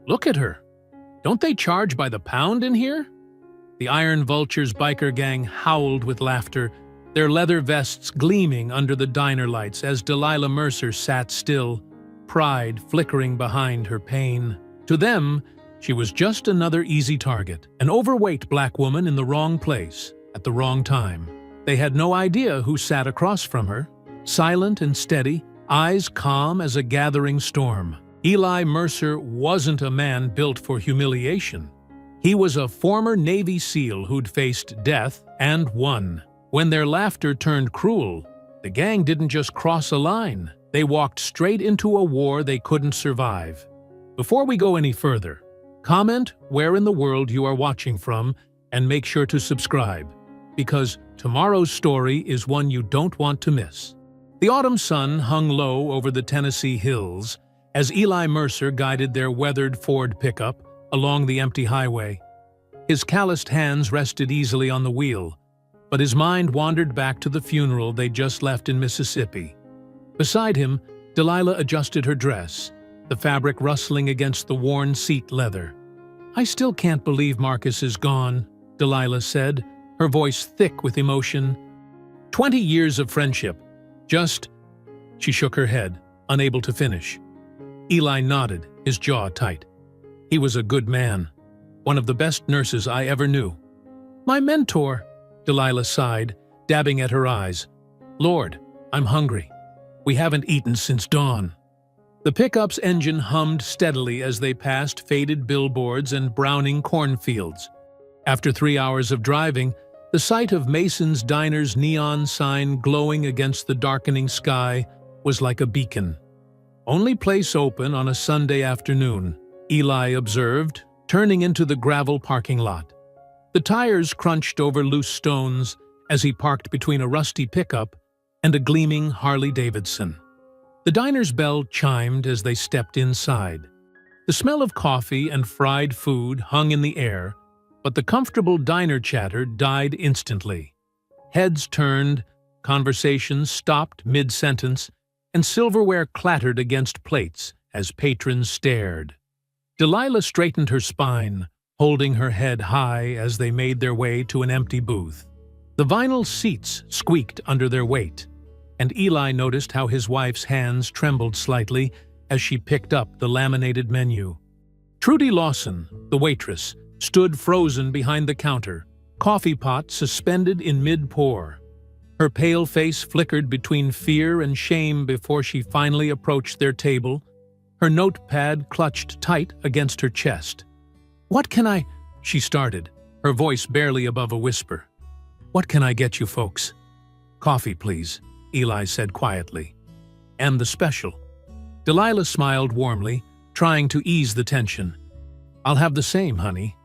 Look at her. Don't they charge by the pound in here? The Iron Vulture's biker gang howled with laughter, their leather vests gleaming under the diner lights as Delilah Mercer sat still, pride flickering behind her pain. To them, she was just another easy target, an overweight black woman in the wrong place, at the wrong time. They had no idea who sat across from her, silent and steady, eyes calm as a gathering storm. Eli Mercer wasn't a man built for humiliation. He was a former Navy SEAL who'd faced death and won. When their laughter turned cruel, the gang didn't just cross a line. They walked straight into a war they couldn't survive. Before we go any further, comment where in the world you are watching from and make sure to subscribe, because tomorrow's story is one you don't want to miss. The autumn sun hung low over the Tennessee hills as Eli Mercer guided their weathered Ford pickup along the empty highway. His calloused hands rested easily on the wheel, but his mind wandered back to the funeral they'd just left in Mississippi. Beside him, Delilah adjusted her dress, the fabric rustling against the worn seat leather. "I still can't believe Marcus is gone," Delilah said, her voice thick with emotion. 20 years of friendship. She shook her head, unable to finish. Eli nodded, his jaw tight. He was a good man, one of the best nurses I ever knew. "My mentor," Delilah sighed, dabbing at her eyes. "Lord, I'm hungry. We haven't eaten since dawn." The pickup's engine hummed steadily as they passed faded billboards and browning cornfields. After 3 hours of driving, the sight of Mason's Diner's neon sign glowing against the darkening sky was like a beacon. "Only place open on a Sunday afternoon," Eli observed, turning into the gravel parking lot. The tires crunched over loose stones as he parked between a rusty pickup and a gleaming Harley-Davidson. The diner's bell chimed as they stepped inside. The smell of coffee and fried food hung in the air, but the comfortable diner chatter died instantly. Heads turned, conversations stopped mid-sentence, and silverware clattered against plates as patrons stared. Delilah straightened her spine, holding her head high as they made their way to an empty booth. The vinyl seats squeaked under their weight, and Eli noticed how his wife's hands trembled slightly as she picked up the laminated menu. Trudy Lawson, the waitress, stood frozen behind the counter, coffee pot suspended in mid-pour. Her pale face flickered between fear and shame before she finally approached their table, her notepad clutched tight against her chest. "What can I—" she started, her voice barely above a whisper. "What can I get you folks?" "Coffee, please," Eli said quietly. "And the special." Delilah smiled warmly, trying to ease the tension. "I'll have the same, honey,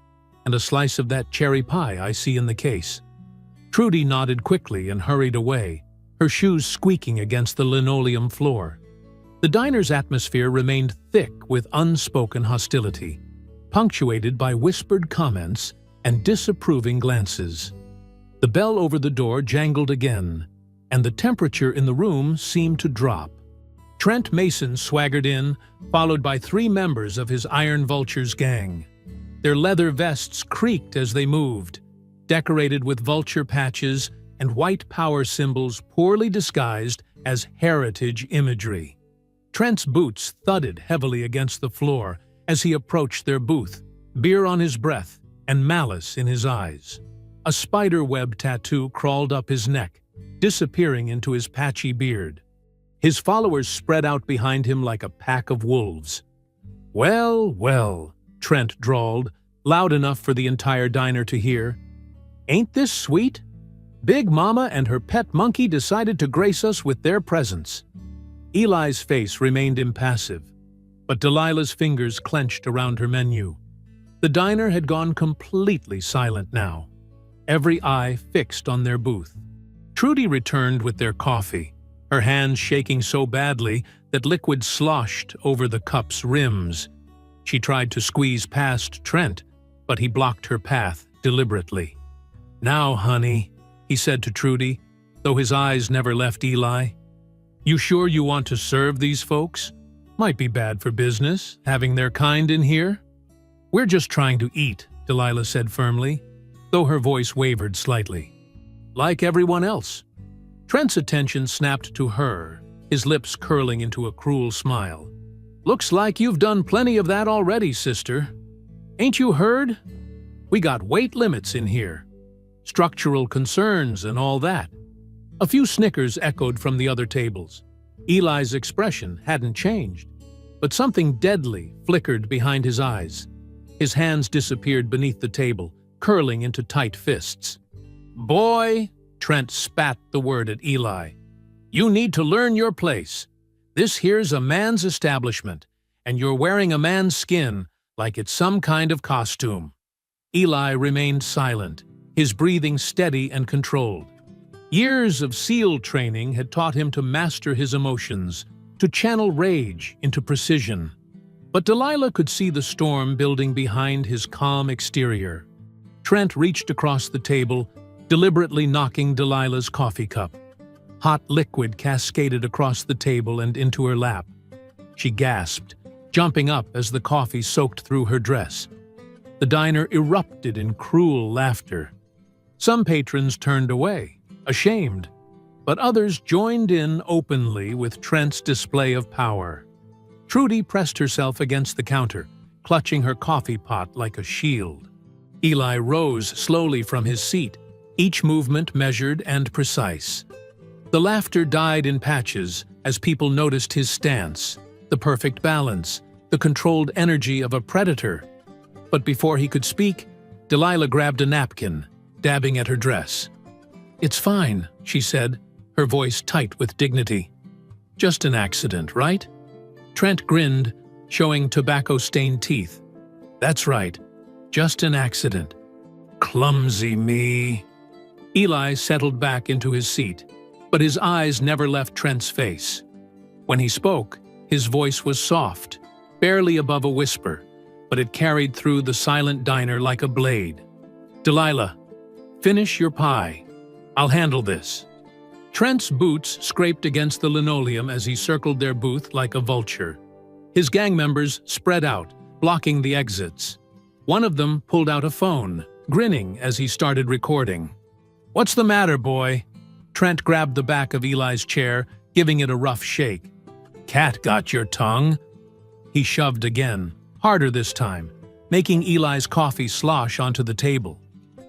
and a slice of that cherry pie I see in the case." Trudy nodded quickly and hurried away, her shoes squeaking against the linoleum floor. The diner's atmosphere remained thick with unspoken hostility, punctuated by whispered comments and disapproving glances. The bell over the door jangled again, and the temperature in the room seemed to drop. Trent Mason swaggered in, followed by 3 members of his Iron Vulture's gang. Their leather vests creaked as they moved, decorated with vulture patches and white power symbols poorly disguised as heritage imagery. Trent's boots thudded heavily against the floor as he approached their booth, beer on his breath and malice in his eyes. A spider-web tattoo crawled up his neck, disappearing into his patchy beard. His followers spread out behind him like a pack of wolves. "Well, well," Trent drawled, loud enough for the entire diner to hear. "Ain't this sweet? Big Mama and her pet monkey decided to grace us with their presence." Eli's face remained impassive, but Delilah's fingers clenched around her menu. The diner had gone completely silent now, every eye fixed on their booth. Trudy returned with their coffee, her hands shaking so badly that liquid sloshed over the cup's rims. She tried to squeeze past Trent, but he blocked her path deliberately. "Now, honey," he said to Trudy, though his eyes never left Eli. "You sure you want to serve these folks? Might be bad for business, having their kind in here." "We're just trying to eat," Delilah said firmly, though her voice wavered slightly. "Like everyone else." Trent's attention snapped to her, his lips curling into a cruel smile. "Looks like you've done plenty of that already, sister. Ain't you heard? We got weight limits in here. Structural concerns and all that." A few snickers echoed from the other tables. Eli's expression hadn't changed, but something deadly flickered behind his eyes. His hands disappeared beneath the table, curling into tight fists. "Boy," Trent spat the word at Eli, "you need to learn your place. This here's a man's establishment, and you're wearing a man's skin like it's some kind of costume." Eli remained silent, his breathing steady and controlled. Years of SEAL training had taught him to master his emotions, to channel rage into precision. But Delilah could see the storm building behind his calm exterior. Trent reached across the table, deliberately knocking Delilah's coffee cup. Hot liquid cascaded across the table and into her lap. She gasped, jumping up as the coffee soaked through her dress. The diner erupted in cruel laughter. Some patrons turned away, ashamed, but others joined in openly with Trent's display of power. Trudy pressed herself against the counter, clutching her coffee pot like a shield. Eli rose slowly from his seat, each movement measured and precise. The laughter died in patches as people noticed his stance, the perfect balance, the controlled energy of a predator. But before he could speak, Delilah grabbed a napkin, dabbing at her dress. "It's fine," she said, her voice tight with dignity. "Just an accident, right?" Trent grinned, showing tobacco-stained teeth. "That's right. Just an accident. Clumsy me." Eli settled back into his seat, but his eyes never left Trent's face. When he spoke, his voice was soft, barely above a whisper, but it carried through the silent diner like a blade. "Delilah, finish your pie. I'll handle this." Trent's boots scraped against the linoleum as he circled their booth like a vulture. His gang members spread out, blocking the exits. One of them pulled out a phone, grinning as he started recording. "What's the matter, boy?" Trent grabbed the back of Eli's chair, giving it a rough shake. "Cat got your tongue." He shoved again, harder this time, making Eli's coffee slosh onto the table.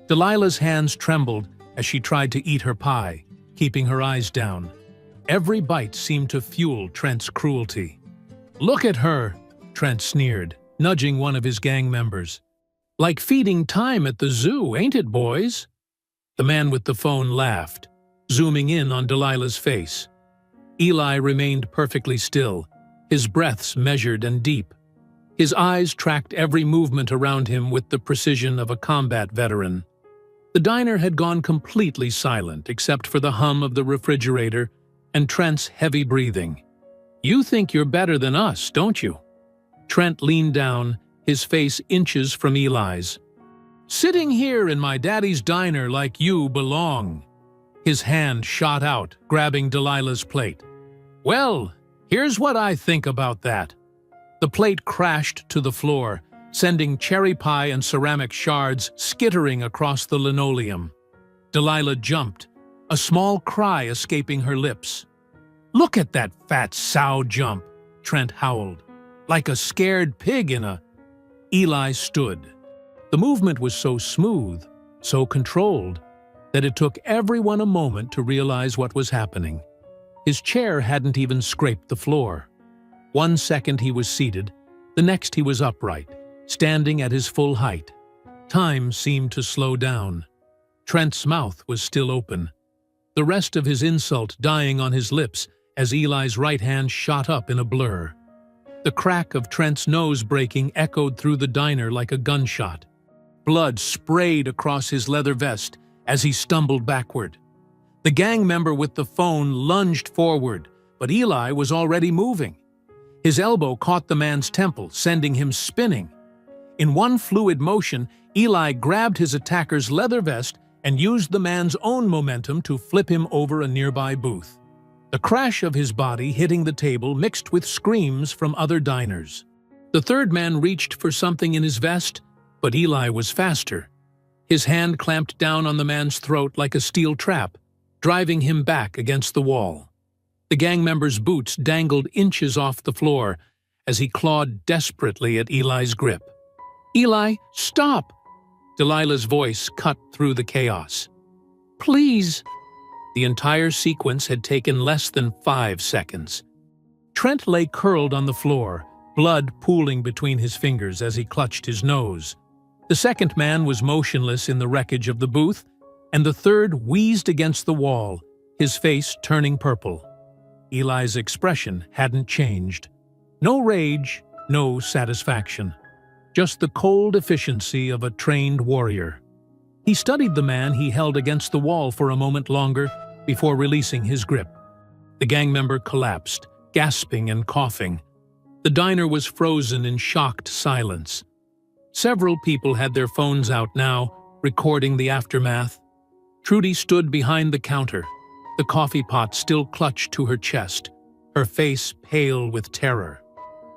Delilah's hands trembled as she tried to eat her pie, keeping her eyes down. Every bite seemed to fuel Trent's cruelty. "Look at her," Trent sneered, nudging one of his gang members. "Like feeding time at the zoo, ain't it, boys?" The man with the phone laughed, zooming in on Delilah's face. Eli remained perfectly still, his breaths measured and deep. His eyes tracked every movement around him with the precision of a combat veteran. The diner had gone completely silent except for the hum of the refrigerator and Trent's heavy breathing. "You think you're better than us, don't you?" Trent leaned down, his face inches from Eli's. "Sitting here in my daddy's diner like you belong." His hand shot out, grabbing Delilah's plate. "Well, here's what I think about that." The plate crashed to the floor, sending cherry pie and ceramic shards skittering across the linoleum. Delilah jumped, a small cry escaping her lips. "Look at that fat sow jump," Trent howled. "Like a scared pig in a—" Eli stood. The movement was so smooth, so controlled, that it took everyone a moment to realize what was happening. His chair hadn't even scraped the floor. 1 second he was seated, the next he was upright, standing at his full height. Time seemed to slow down. Trent's mouth was still open, the rest of his insult dying on his lips as Eli's right hand shot up in a blur. The crack of Trent's nose breaking echoed through the diner like a gunshot. Blood sprayed across his leather vest as he stumbled backward. The gang member with the phone lunged forward, but Eli was already moving. His elbow caught the man's temple, sending him spinning. In one fluid motion, Eli grabbed his attacker's leather vest and used the man's own momentum to flip him over a nearby booth. The crash of his body hitting the table mixed with screams from other diners. The third man reached for something in his vest, but Eli was faster. His hand clamped down on the man's throat like a steel trap, driving him back against the wall. The gang member's boots dangled inches off the floor as he clawed desperately at Eli's grip. "Eli, stop!" Delilah's voice cut through the chaos. "Please!" The entire sequence had taken less than 5 seconds. Trent lay curled on the floor, blood pooling between his fingers as he clutched his nose. The second man was motionless in the wreckage of the booth, and the third wheezed against the wall, his face turning purple. Eli's expression hadn't changed. No rage, no satisfaction. Just the cold efficiency of a trained warrior. He studied the man he held against the wall for a moment longer before releasing his grip. The gang member collapsed, gasping and coughing. The diner was frozen in shocked silence. Several people had their phones out now, recording the aftermath. Trudy stood behind the counter, the coffee pot still clutched to her chest, her face pale with terror.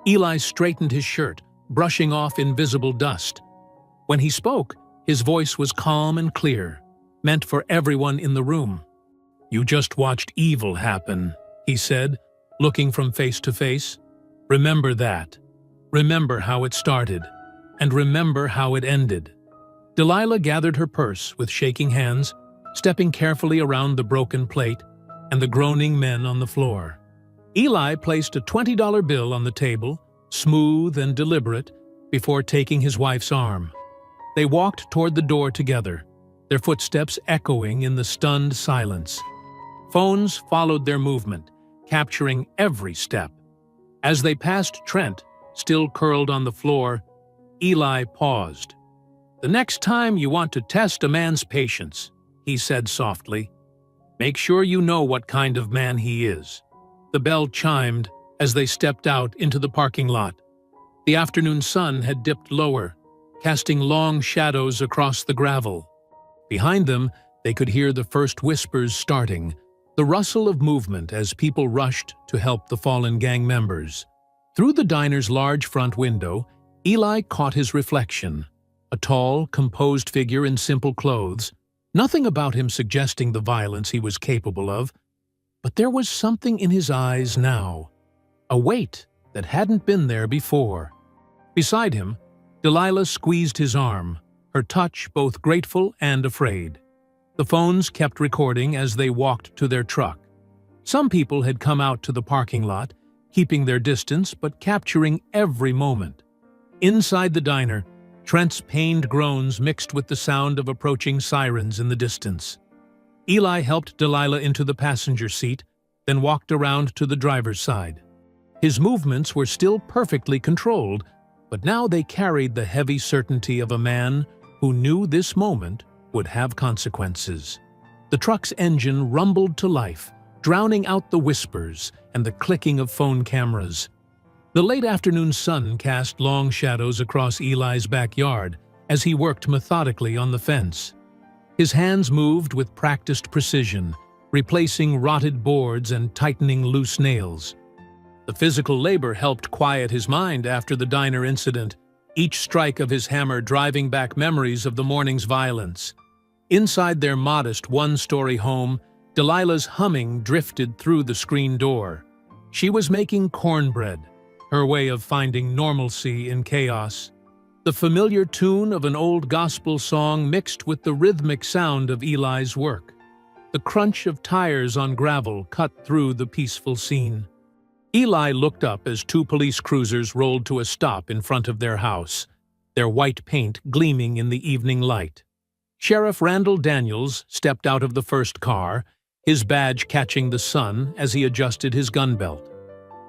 Eli straightened his shirt, brushing off invisible dust. When he spoke, his voice was calm and clear, meant for everyone in the room. "You just watched evil happen," he said, looking from face to face. "Remember that. Remember how it started. And remember how it ended." Delilah gathered her purse with shaking hands, stepping carefully around the broken plate and the groaning men on the floor. Eli placed a $20 bill on the table, smooth and deliberate, before taking his wife's arm. They walked toward the door together, their footsteps echoing in the stunned silence. Phones followed their movement, capturing every step. As they passed Trent, still curled on the floor, Eli paused. "The next time you want to test a man's patience," he said softly, "make sure you know what kind of man he is." The bell chimed as they stepped out into the parking lot. The afternoon sun had dipped lower, casting long shadows across the gravel. Behind them, they could hear the first whispers starting, the rustle of movement as people rushed to help the fallen gang members. Through the diner's large front window, Eli caught his reflection, a tall, composed figure in simple clothes, nothing about him suggesting the violence he was capable of, but there was something in his eyes now, a weight that hadn't been there before. Beside him, Delilah squeezed his arm, her touch both grateful and afraid. The phones kept recording as they walked to their truck. Some people had come out to the parking lot, keeping their distance but capturing every moment. Inside the diner, Trent's pained groans mixed with the sound of approaching sirens in the distance. Eli helped Delilah into the passenger seat, then walked around to the driver's side. His movements were still perfectly controlled, but now they carried the heavy certainty of a man who knew this moment would have consequences. The truck's engine rumbled to life, drowning out the whispers and the clicking of phone cameras. The late afternoon sun cast long shadows across Eli's backyard as he worked methodically on the fence. His hands moved with practiced precision, replacing rotted boards and tightening loose nails. The physical labor helped quiet his mind after the diner incident, each strike of his hammer driving back memories of the morning's violence. Inside their modest one-story home, Delilah's humming drifted through the screen door. She was making cornbread, her way of finding normalcy in chaos. The familiar tune of an old gospel song mixed with the rhythmic sound of Eli's work. The crunch of tires on gravel cut through the peaceful scene. Eli looked up as 2 police cruisers rolled to a stop in front of their house, their white paint gleaming in the evening light. Sheriff Randall Daniels stepped out of the first car, his badge catching the sun as he adjusted his gun belt.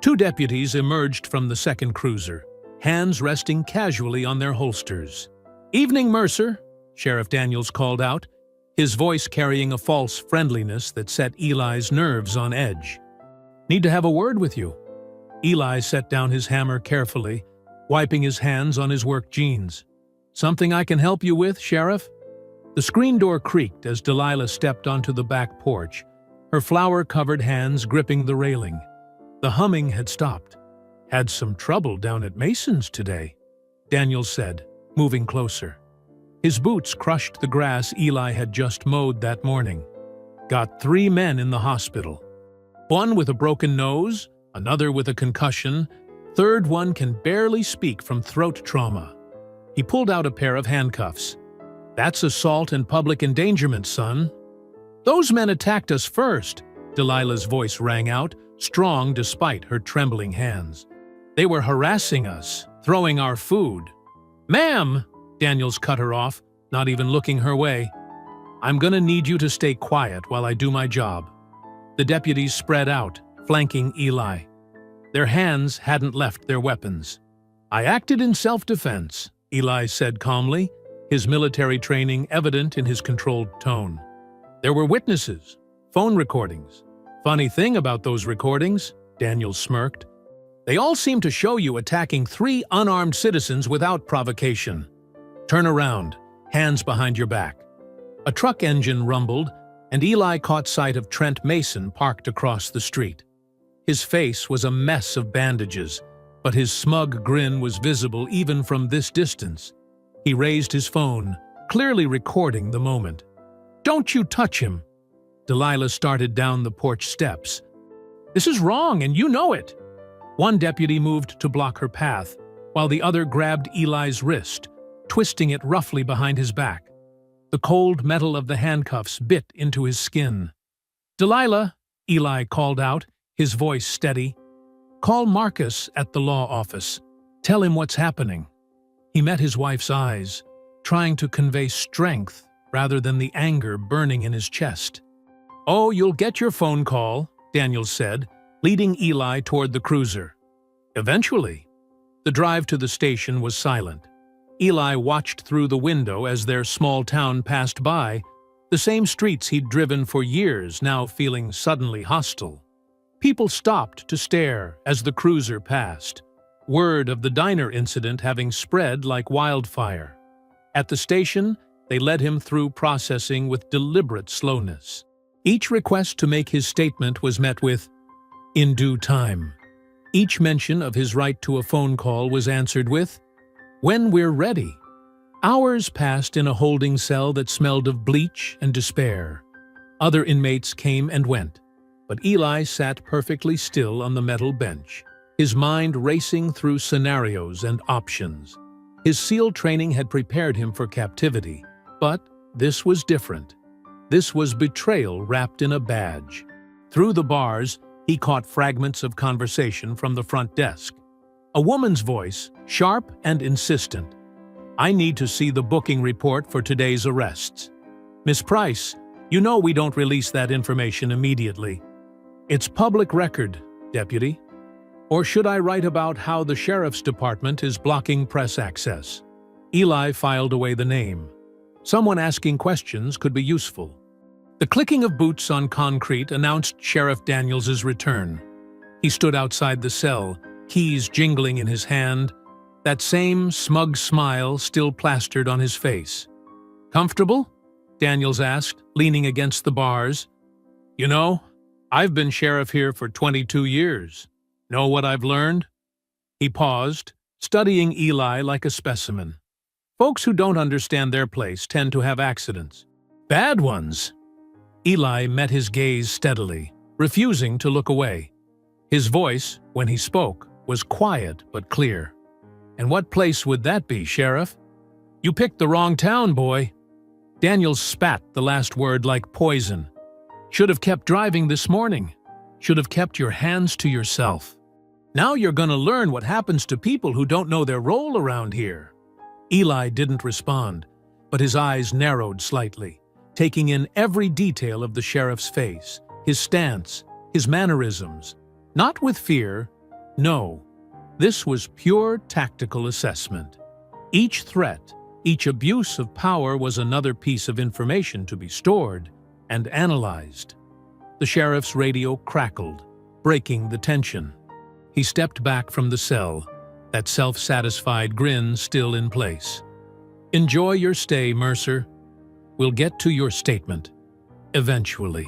2 deputies emerged from the second cruiser, hands resting casually on their holsters. "Evening, Mercer," Sheriff Daniels called out, his voice carrying a false friendliness that set Eli's nerves on edge. "Need to have a word with you." Eli set down his hammer carefully, wiping his hands on his work jeans. "Something I can help you with, Sheriff?" The screen door creaked as Delilah stepped onto the back porch, her flour-covered hands gripping the railing. The humming had stopped. Had some trouble down at Mason's today, Daniels said, moving closer. His boots crushed the grass Eli had just mowed that morning. Got 3 men in the hospital. One with a broken nose, another with a concussion, third one can barely speak from throat trauma. He pulled out a pair of handcuffs. That's assault and public endangerment, son. Those men attacked us first, Delilah's voice rang out, strong despite her trembling hands. They were harassing us, throwing our food. Ma'am, Daniels cut her off, not even looking her way. I'm gonna need you to stay quiet while I do my job. The deputies spread out, flanking Eli. Their hands hadn't left their weapons. I acted in self-defense, Eli said calmly, his military training evident in his controlled tone. There were witnesses, phone recordings. Funny thing about those recordings, Daniels smirked. They all seem to show you attacking 3 unarmed citizens without provocation. Turn around, hands behind your back. A truck engine rumbled, and Eli caught sight of Trent Mason parked across the street. His face was a mess of bandages, but his smug grin was visible even from this distance. He raised his phone, clearly recording the moment. Don't you touch him! Delilah started down the porch steps. This is wrong, and you know it! One deputy moved to block her path, while the other grabbed Eli's wrist, twisting it roughly behind his back. The cold metal of the handcuffs bit into his skin. Delilah, Eli called out, his voice steady. Call Marcus at the law office. Tell him what's happening. He met his wife's eyes, trying to convey strength rather than the anger burning in his chest. Oh, you'll get your phone call, Daniels said, leading Eli toward the cruiser. Eventually. The drive to the station was silent. Eli watched through the window as their small town passed by, the same streets he'd driven for years now feeling suddenly hostile. People stopped to stare as the cruiser passed, word of the diner incident having spread like wildfire. At the station, they led him through processing with deliberate slowness. Each request to make his statement was met with, "In due time." Each mention of his right to a phone call was answered with, "When we're ready." Hours passed in a holding cell that smelled of bleach and despair. Other inmates came and went, but Eli sat perfectly still on the metal bench, his mind racing through scenarios and options. His SEAL training had prepared him for captivity, but this was different. This was betrayal wrapped in a badge. Through the bars, he caught fragments of conversation from the front desk. A woman's voice, sharp and insistent. "I need to see the booking report for today's arrests. Miss Price, you know we don't release that information immediately. It's public record, Deputy. Or should I write about how the Sheriff's Department is blocking press access?" Eli filed away the name. Someone asking questions could be useful. The clicking of boots on concrete announced Sheriff Daniels' return. He stood outside the cell, keys jingling in his hand, that same smug smile still plastered on his face. "Comfortable?" Daniels asked, leaning against the bars. "You know, I've been sheriff here for 22 years. Know what I've learned?" He paused, studying Eli like a specimen. Folks who don't understand their place tend to have accidents. Bad ones. Eli met his gaze steadily, refusing to look away. His voice, when he spoke, was quiet but clear. "And what place would that be, Sheriff?" "You picked the wrong town, boy." Daniels spat the last word like poison. "Should have kept driving this morning. Should have kept your hands to yourself. Now you're gonna learn what happens to people who don't know their role around here." Eli didn't respond, but his eyes narrowed slightly, taking in every detail of the sheriff's face, his stance, his mannerisms. Not with fear, no. This was pure tactical assessment. Each threat, each abuse of power was another piece of information to be stored and analyzed. The sheriff's radio crackled, breaking the tension. He stepped back from the cell, that self-satisfied grin still in place. "Enjoy your stay, Mercer. We'll get to your statement. Eventually."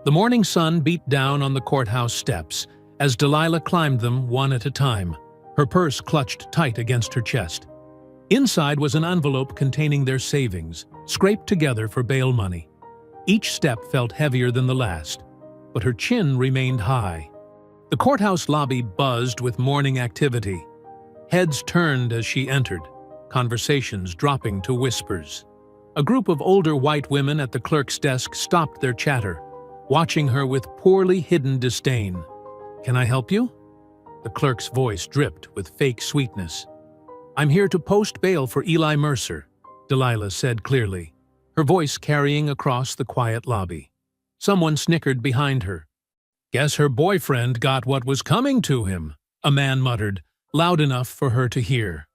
The morning sun beat down on the courthouse steps, as Delilah climbed them one at a time, her purse clutched tight against her chest. Inside was an envelope containing their savings, scraped together for bail money. Each step felt heavier than the last, but her chin remained high. The courthouse lobby buzzed with morning activity. Heads turned as she entered, conversations dropping to whispers. A group of older white women at the clerk's desk stopped their chatter, watching her with poorly hidden disdain. "Can I help you?" The clerk's voice dripped with fake sweetness. "I'm here to post bail for Eli Mercer," Delilah said clearly, her voice carrying across the quiet lobby. Someone snickered behind her. "Guess her boyfriend got what was coming to him," a man muttered, loud enough for her to hear.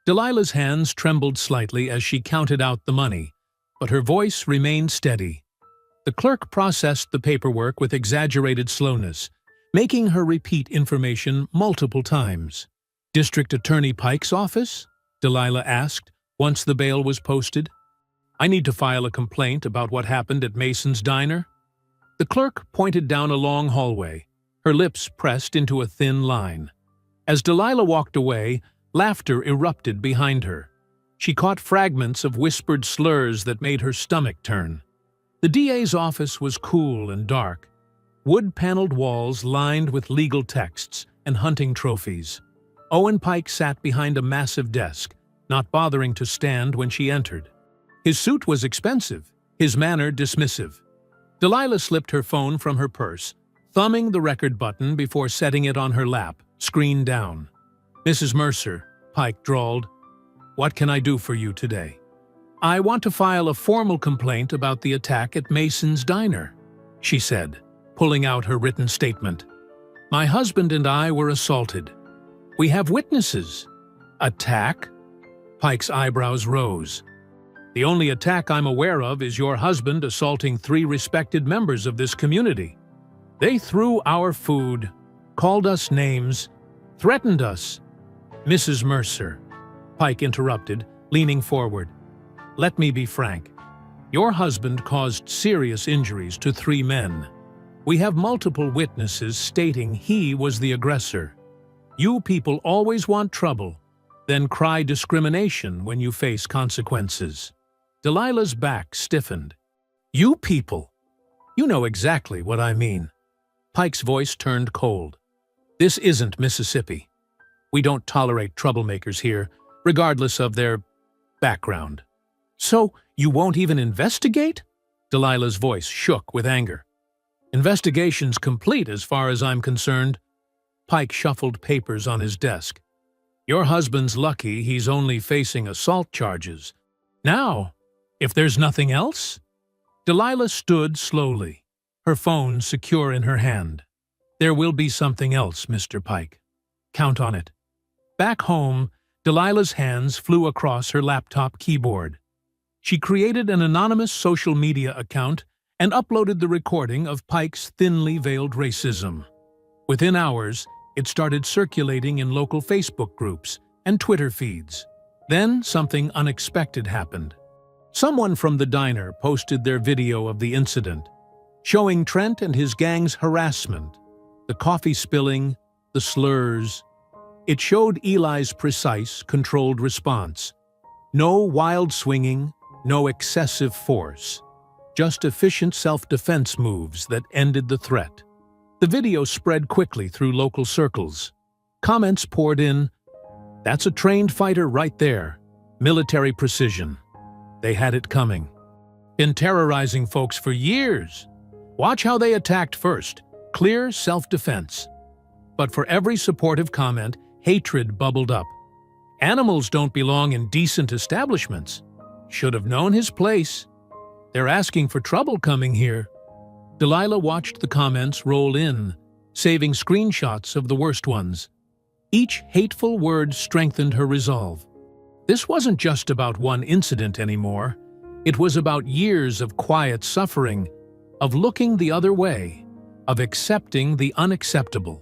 Delilah's hands trembled slightly as she counted out the money, but her voice remained steady. The clerk processed the paperwork with exaggerated slowness, making her repeat information multiple times. "District Attorney Pike's office?" Delilah asked, once the bail was posted. "I need to file a complaint about what happened at Mason's Diner." The clerk pointed down a long hallway, her lips pressed into a thin line. As Delilah walked away, laughter erupted behind her. She caught fragments of whispered slurs that made her stomach turn. The DA's office was cool and dark, wood-paneled walls lined with legal texts and hunting trophies. Owen Pike sat behind a massive desk, not bothering to stand when she entered. His suit was expensive, his manner dismissive. Delilah slipped her phone from her purse, thumbing the record button before setting it on her lap, screen down. "Mrs. Mercer," Pike drawled, "what can I do for you today?" "I want to file a formal complaint about the attack at Mason's Diner," she said, pulling out her written statement. "My husband and I were assaulted. We have witnesses." "Attack?" Pike's eyebrows rose. "The only attack I'm aware of is your husband assaulting 3 respected members of this community. They threw our food, called us names, threatened us." "Mrs. Mercer," Pike interrupted, leaning forward, "let me be frank. Your husband caused serious injuries to 3 men. We have multiple witnesses stating he was the aggressor. You people always want trouble, then cry discrimination when you face consequences." Delilah's back stiffened. "You people! You know exactly what I mean." Pike's voice turned cold. "This isn't Mississippi. We don't tolerate troublemakers here, regardless of their background." "So you won't even investigate?" Delilah's voice shook with anger. "Investigation's complete as far as I'm concerned." Pike shuffled papers on his desk. "Your husband's lucky he's only facing assault charges. Now, if there's nothing else?" Delilah stood slowly, her phone secure in her hand. "There will be something else, Mr. Pike. Count on it." Back home, Delilah's hands flew across her laptop keyboard. She created an anonymous social media account and uploaded the recording of Pike's thinly veiled racism. Within hours, it started circulating in local Facebook groups and Twitter feeds. Then something unexpected happened. Someone from the diner posted their video of the incident, showing Trent and his gang's harassment, the coffee spilling, the slurs. It showed Eli's precise, controlled response. No wild swinging, no excessive force. Just efficient self-defense moves that ended the threat. The video spread quickly through local circles. Comments poured in, "That's a trained fighter right there. Military precision. They had it coming. Been terrorizing folks for years. Watch how they attacked first. Clear self-defense." But for every supportive comment, hatred bubbled up. "Animals don't belong in decent establishments. Should have known his place. They're asking for trouble coming here." Delilah watched the comments roll in, saving screenshots of the worst ones. Each hateful word strengthened her resolve. This wasn't just about one incident anymore. It was about years of quiet suffering, of looking the other way, of accepting the unacceptable.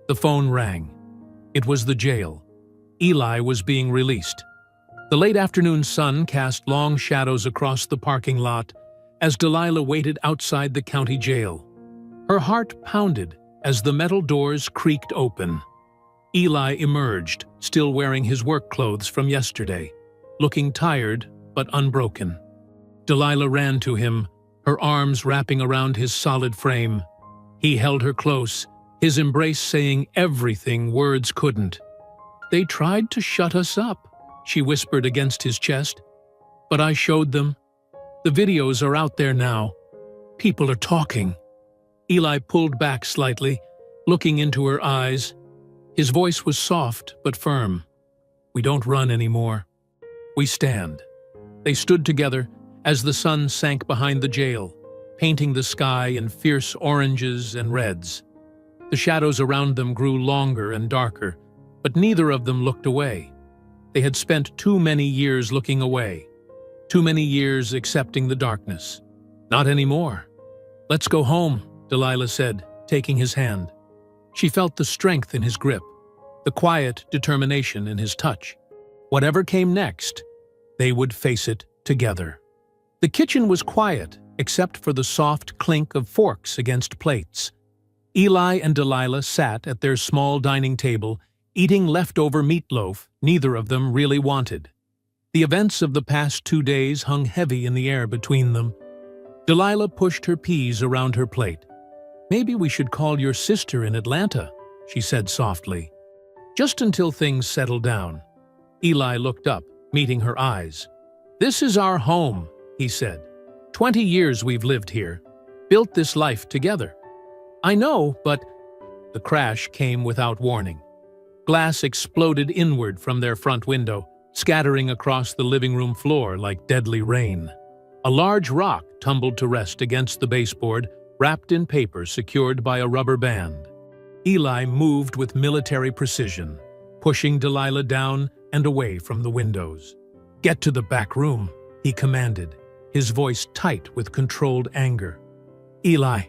The phone rang. It was the jail. Eli was being released. The late afternoon sun cast long shadows across the parking lot as Delilah waited outside the county jail. Her heart pounded as the metal doors creaked open. Eli emerged, still wearing his work clothes from yesterday, looking tired but unbroken. Delilah ran to him, her arms wrapping around his solid frame. He held her close, his embrace saying everything words couldn't. "They tried to shut us up," she whispered against his chest. "But I showed them. The videos are out there now. People are talking." Eli pulled back slightly, looking into her eyes. His voice was soft but firm. "We don't run anymore. We stand." They stood together as the sun sank behind the jail, painting the sky in fierce oranges and reds. The shadows around them grew longer and darker, but neither of them looked away. They had spent too many years looking away, too many years accepting the darkness. "Not anymore." "Let's go home," Delilah said, taking his hand. She felt the strength in his grip, the quiet determination in his touch. Whatever came next, they would face it together. The kitchen was quiet, except for the soft clink of forks against plates. Eli and Delilah sat at their small dining table, eating leftover meatloaf neither of them really wanted. The events of the past 2 days hung heavy in the air between them. Delilah pushed her peas around her plate. "Maybe we should call your sister in Atlanta," she said softly. "Just until things settle down." Eli looked up, meeting her eyes. "This is our home," he said. 20 years we've lived here, built this life together." "I know, but—" The crash came without warning. Glass exploded inward from their front window, scattering across the living room floor like deadly rain. A large rock tumbled to rest against the baseboard, wrapped in paper secured by a rubber band. Eli moved with military precision, pushing Delilah down and away from the windows. "Get to the back room," he commanded, his voice tight with controlled anger. "Eli."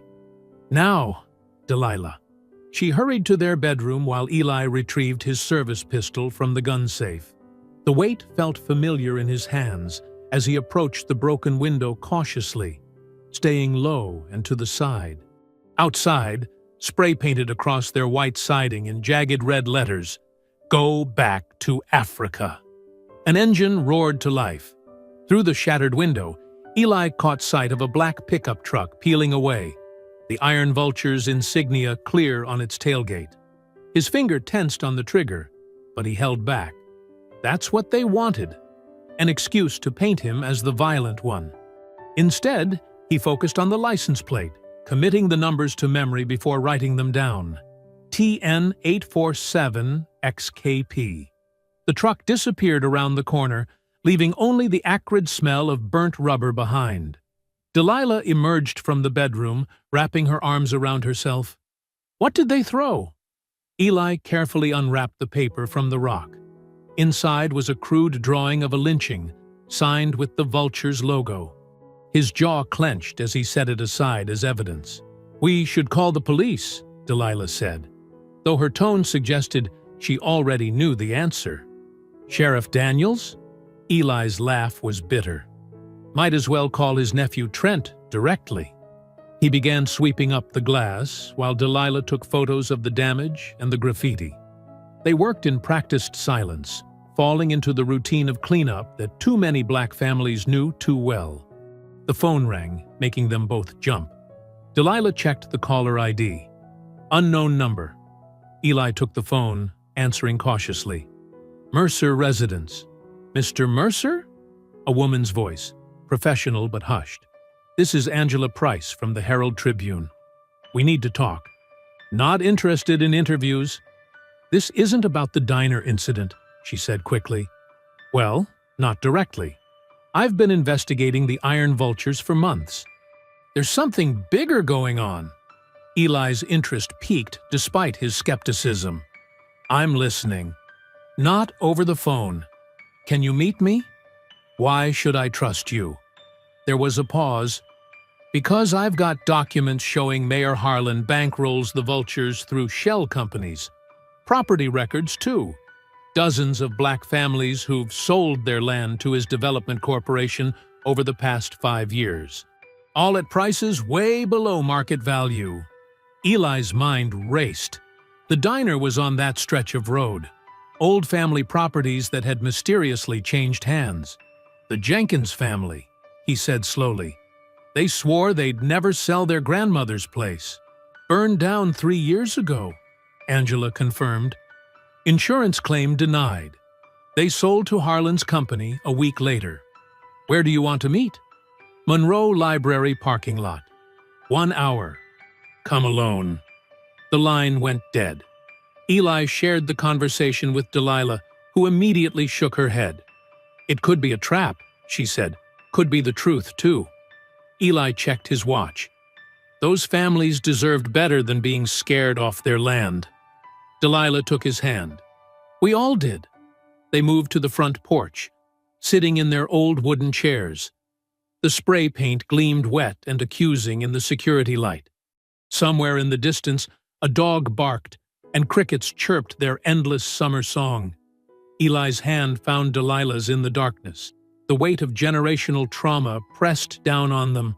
"Now, Delilah." She hurried to their bedroom while Eli retrieved his service pistol from the gun safe. The weight felt familiar in his hands as he approached the broken window cautiously, staying low and to the side. Outside, spray painted across their white siding in jagged red letters, "Go back to Africa." An engine roared to life. Through the shattered window, Eli caught sight of a black pickup truck peeling away, the Iron Vulture's insignia clear on its tailgate. His finger tensed on the trigger, but he held back. That's what they wanted, an excuse to paint him as the violent one. Instead, he focused on the license plate, committing the numbers to memory before writing them down. TN 847XKP. The truck disappeared around the corner, leaving only the acrid smell of burnt rubber behind. Delilah emerged from the bedroom, wrapping her arms around herself. "What did they throw?" Eli carefully unwrapped the paper from the rock. Inside was a crude drawing of a lynching, signed with the Vulture's logo. His jaw clenched as he set it aside as evidence. "We should call the police," Delilah said, though her tone suggested she already knew the answer. "Sheriff Daniels?" Eli's laugh was bitter. Might as well call his nephew Trent directly. He began sweeping up the glass while Delilah took photos of the damage and the graffiti. They worked in practiced silence, falling into the routine of cleanup that too many black families knew too well. The phone rang, making them both jump. Delilah checked the caller ID. Unknown number. Eli took the phone, answering cautiously. "Mercer residence." "Mr. Mercer?" A woman's voice, professional but hushed. "This is Angela Price from the Herald Tribune. We need to talk." "Not interested in interviews." "This isn't about the diner incident," she said quickly. "Well, not directly. I've been investigating the Iron Vultures for months. There's something bigger going on." Eli's interest peaked despite his skepticism. "I'm listening." "Not over the phone. Can you meet me?" "Why should I trust you?" There was a pause. "Because I've got documents showing Mayor Harlan bankrolls the Vultures through shell companies. Property records, too. Dozens of black families who've sold their land to his development corporation over the past 5 years. All at prices way below market value." Eli's mind raced. The diner was on that stretch of road. Old family properties that had mysteriously changed hands. The Jenkins family, he said slowly. They swore they'd never sell their grandmother's place. Burned down 3 years ago, Angela confirmed. Insurance claim denied. They sold to Harlan's company a week later. Where do you want to meet? Monroe Library parking lot. 1 hour. Come alone. The line went dead. Eli shared the conversation with Delilah, who immediately shook her head. It could be a trap, she said. Could be the truth, too. Eli checked his watch. Those families deserved better than being scared off their land. Delilah took his hand. We all did. They moved to the front porch, sitting in their old wooden chairs. The spray paint gleamed wet and accusing in the security light. Somewhere in the distance, a dog barked, and crickets chirped their endless summer song. Eli's hand found Delilah's in the darkness. The weight of generational trauma pressed down on them.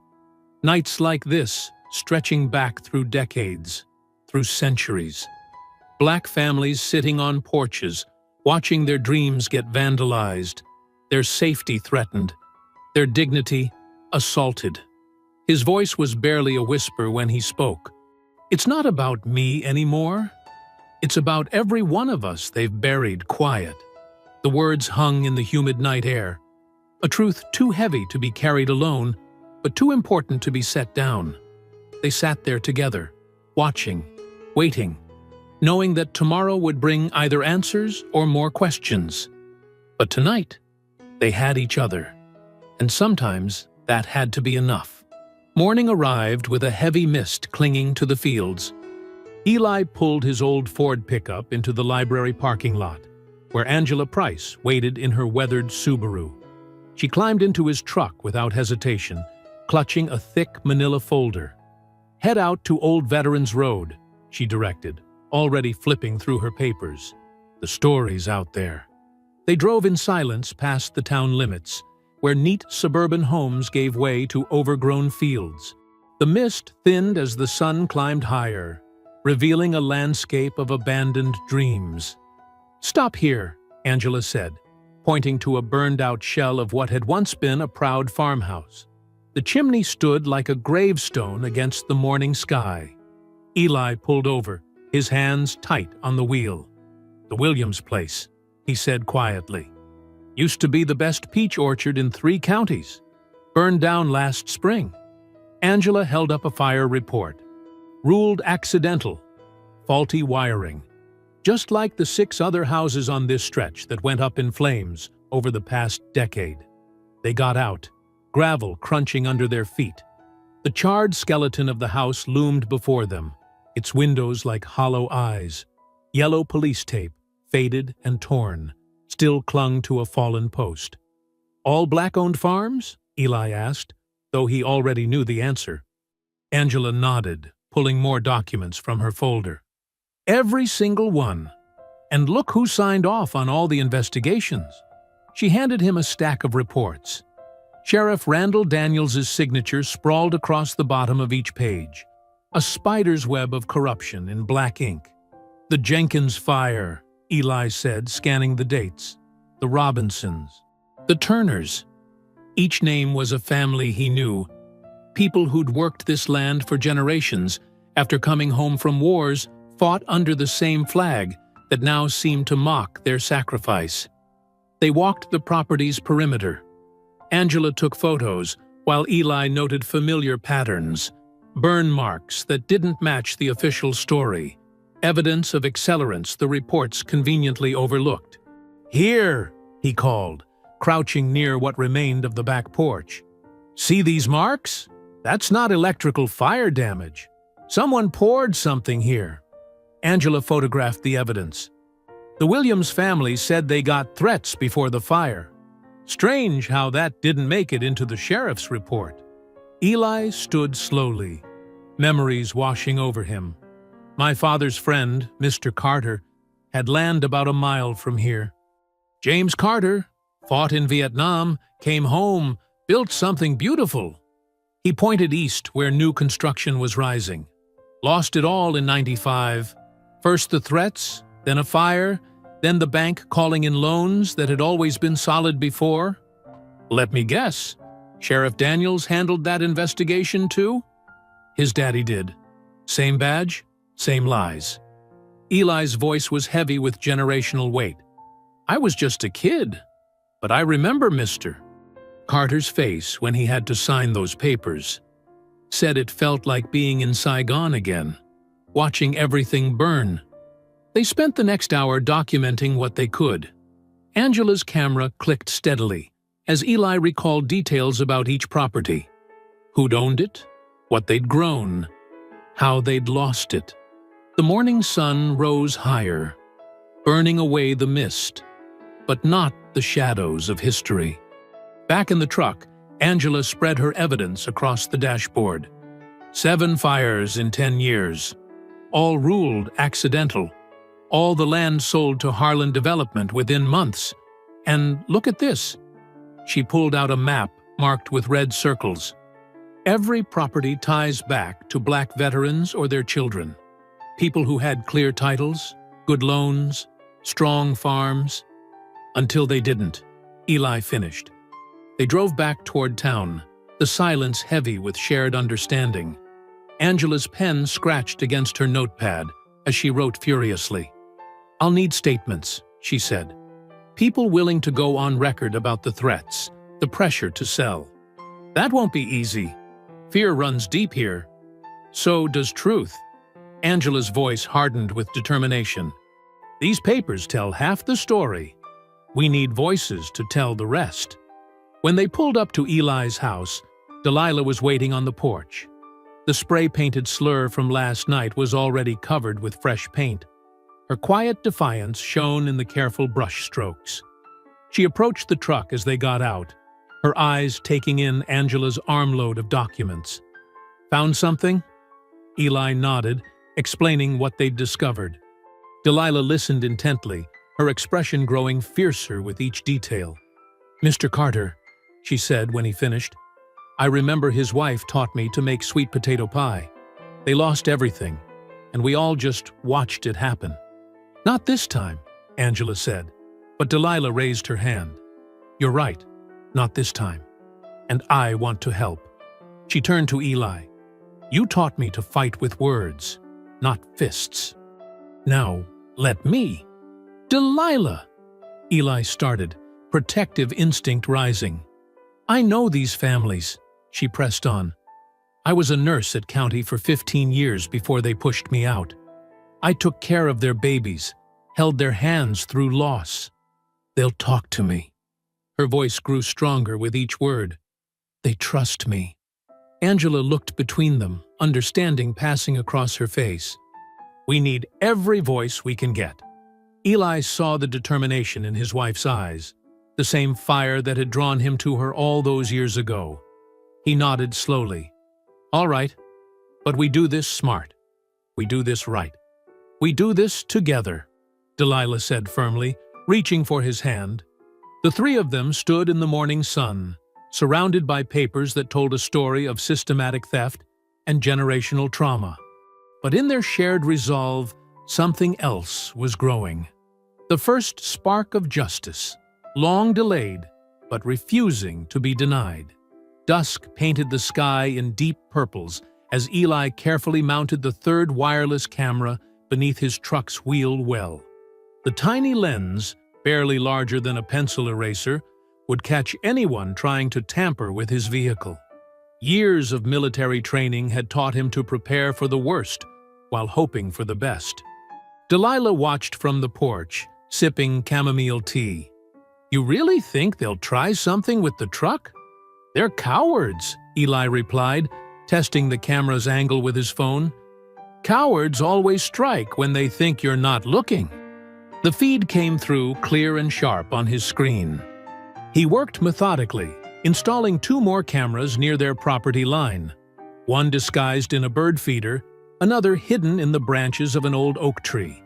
Nights like this, stretching back through decades, through centuries. Black families sitting on porches, watching their dreams get vandalized, their safety threatened, their dignity assaulted. His voice was barely a whisper when he spoke. It's not about me anymore. It's about every one of us they've buried quiet. The words hung in the humid night air. A truth too heavy to be carried alone, but too important to be set down. They sat there together, watching, waiting, knowing that tomorrow would bring either answers or more questions. But tonight, they had each other, and sometimes that had to be enough. Morning arrived with a heavy mist clinging to the fields. Eli pulled his old Ford pickup into the library parking lot, where Angela Price waited in her weathered Subaru. She climbed into his truck without hesitation, clutching a thick manila folder. Head out to Old Veterans Road, she directed, already flipping through her papers. The story's out there. They drove in silence past the town limits, where neat suburban homes gave way to overgrown fields. The mist thinned as the sun climbed higher, revealing a landscape of abandoned dreams. Stop here, Angela said, pointing to a burned-out shell of what had once been a proud farmhouse. The chimney stood like a gravestone against the morning sky. Eli pulled over, his hands tight on the wheel. The Williams place, he said quietly. Used to be the best peach orchard in 3 counties. Burned down last spring. Angela held up a fire report. Ruled accidental. Faulty wiring. Just like the 6 other houses on this stretch that went up in flames over the past decade. They got out, gravel crunching under their feet. The charred skeleton of the house loomed before them, its windows like hollow eyes. Yellow police tape, faded and torn, still clung to a fallen post. All black-owned farms? Eli asked, though he already knew the answer. Angela nodded, pulling more documents from her folder. Every single one. And look who signed off on all the investigations. She handed him a stack of reports. Sheriff Randall Daniels' signature sprawled across the bottom of each page. A spider's web of corruption in black ink. The Jenkins fire, Eli said, scanning the dates. The Robinsons. The Turners. Each name was a family he knew. People who'd worked this land for generations, after coming home from wars, fought under the same flag that now seemed to mock their sacrifice. They walked the property's perimeter. Angela took photos, while Eli noted familiar patterns, burn marks that didn't match the official story, evidence of accelerants the reports conveniently overlooked. Here, he called, crouching near what remained of the back porch. See these marks? That's not electrical fire damage. Someone poured something here. Angela photographed the evidence. The Williams family said they got threats before the fire. Strange how that didn't make it into the sheriff's report. Eli stood slowly, memories washing over him. My father's friend, Mr. Carter, had land about a mile from here. James Carter, fought in Vietnam, came home, built something beautiful. He pointed east where new construction was rising. Lost it all in '95. First the threats, then a fire, then the bank calling in loans that had always been solid before. Let me guess, Sheriff Daniels handled that investigation too? His daddy did. Same badge, same lies. Eli's voice was heavy with generational weight. I was just a kid, but I remember Mr. Carter's face when he had to sign those papers. Said it felt like being in Saigon again, watching everything burn. They spent the next hour documenting what they could. Angela's camera clicked steadily as Eli recalled details about each property. Who'd owned it, what they'd grown, how they'd lost it. The morning sun rose higher, burning away the mist, but not the shadows of history. Back in the truck, Angela spread her evidence across the dashboard. 7 fires in 10 years, all ruled accidental. All the land sold to Harlan Development within months. And look at this. She pulled out a map marked with red circles. Every property ties back to Black veterans or their children. People who had clear titles, good loans, strong farms. Until they didn't. Eli finished. They drove back toward town, the silence heavy with shared understanding. Angela's pen scratched against her notepad as she wrote furiously. I'll need statements, she said. People willing to go on record about the threats, the pressure to sell. That won't be easy. Fear runs deep here. So does truth. Angela's voice hardened with determination. These papers tell half the story. We need voices to tell the rest. When they pulled up to Eli's house, Delilah was waiting on the porch. The spray-painted slur from last night was already covered with fresh paint. Her quiet defiance shone in the careful brush strokes. She approached the truck as they got out, her eyes taking in Angela's armload of documents. Found something? Eli nodded, explaining what they'd discovered. Delilah listened intently, her expression growing fiercer with each detail. Mr. Carter, she said when he finished, I remember his wife taught me to make sweet potato pie. They lost everything, and we all just watched it happen. Not this time, Angela said, but Delilah raised her hand. You're right, not this time. And I want to help. She turned to Eli. You taught me to fight with words, not fists. Now, let me. Delilah! Eli started, protective instinct rising. I know these families, she pressed on. I was a nurse at County for 15 years before they pushed me out. I took care of their babies, held their hands through loss. They'll talk to me. Her voice grew stronger with each word. They trust me. Angela looked between them, understanding passing across her face. We need every voice we can get. Eli saw the determination in his wife's eyes, the same fire that had drawn him to her all those years ago. He nodded slowly. All right, but we do this smart. We do this right. We do this together, Delilah said firmly, reaching for his hand. The three of them stood in the morning sun, surrounded by papers that told a story of systematic theft and generational trauma. But in their shared resolve, something else was growing. The first spark of justice, long delayed, but refusing to be denied. Dusk painted the sky in deep purples as Eli carefully mounted the third wireless camera beneath his truck's wheel well. The tiny lens, barely larger than a pencil eraser, would catch anyone trying to tamper with his vehicle. Years of military training had taught him to prepare for the worst while hoping for the best. Delilah watched from the porch, sipping chamomile tea. You really think they'll try something with the truck? They're cowards, Eli replied, testing the camera's angle with his phone. Cowards always strike when they think you're not looking. The feed came through clear and sharp on his screen. He worked methodically, installing 2 more cameras near their property line, one disguised in a bird feeder, another hidden in the branches of an old oak tree.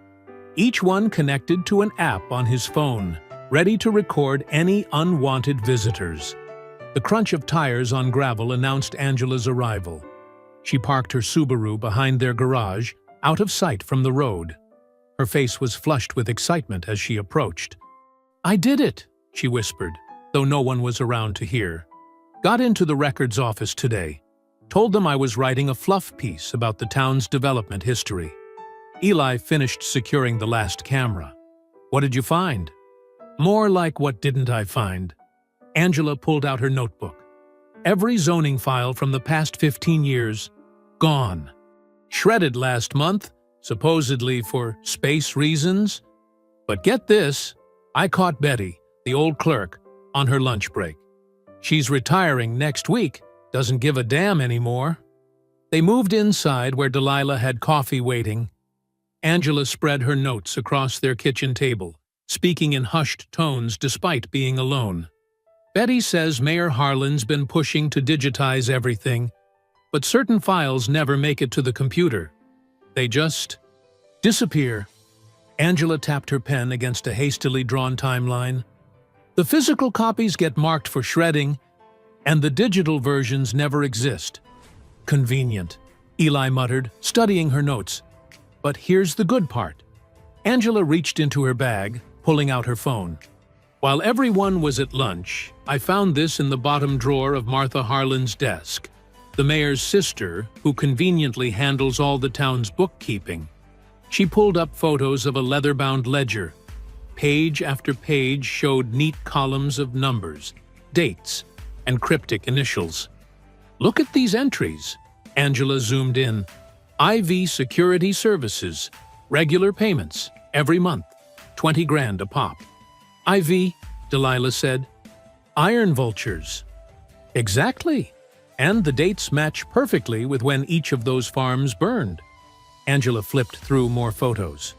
Each one connected to an app on his phone, ready to record any unwanted visitors. The crunch of tires on gravel announced Angela's arrival. She parked her Subaru behind their garage, out of sight from the road. Her face was flushed with excitement as she approached. "I did it," she whispered, though no one was around to hear. "Got into the records office today. Told them I was writing a fluff piece about the town's development history." Eli finished securing the last camera. "What did you find?" "More like what didn't I find?" Angela pulled out her notebook. Every zoning file from the past 15 years, gone. Shredded last month, supposedly for space reasons. But get this, I caught Betty, the old clerk, on her lunch break. She's retiring next week, doesn't give a damn anymore. They moved inside where Delilah had coffee waiting. Angela spread her notes across their kitchen table, speaking in hushed tones despite being alone. "Betty says Mayor Harlan's been pushing to digitize everything, but certain files never make it to the computer. They just disappear." Angela tapped her pen against a hastily drawn timeline. "The physical copies get marked for shredding, and the digital versions never exist." "Convenient," Eli muttered, studying her notes. "But here's the good part." Angela reached into her bag, pulling out her phone. "While everyone was at lunch, I found this in the bottom drawer of Martha Harlan's desk, the mayor's sister, who conveniently handles all the town's bookkeeping." She pulled up photos of a leather-bound ledger. Page after page showed neat columns of numbers, dates, and cryptic initials. "Look at these entries." Angela zoomed in. "IV Security Services, regular payments, every month, 20 grand a pop." "IV," Delilah said. "Iron Vultures." "Exactly. And the dates match perfectly with when each of those farms burned." Angela flipped through more photos.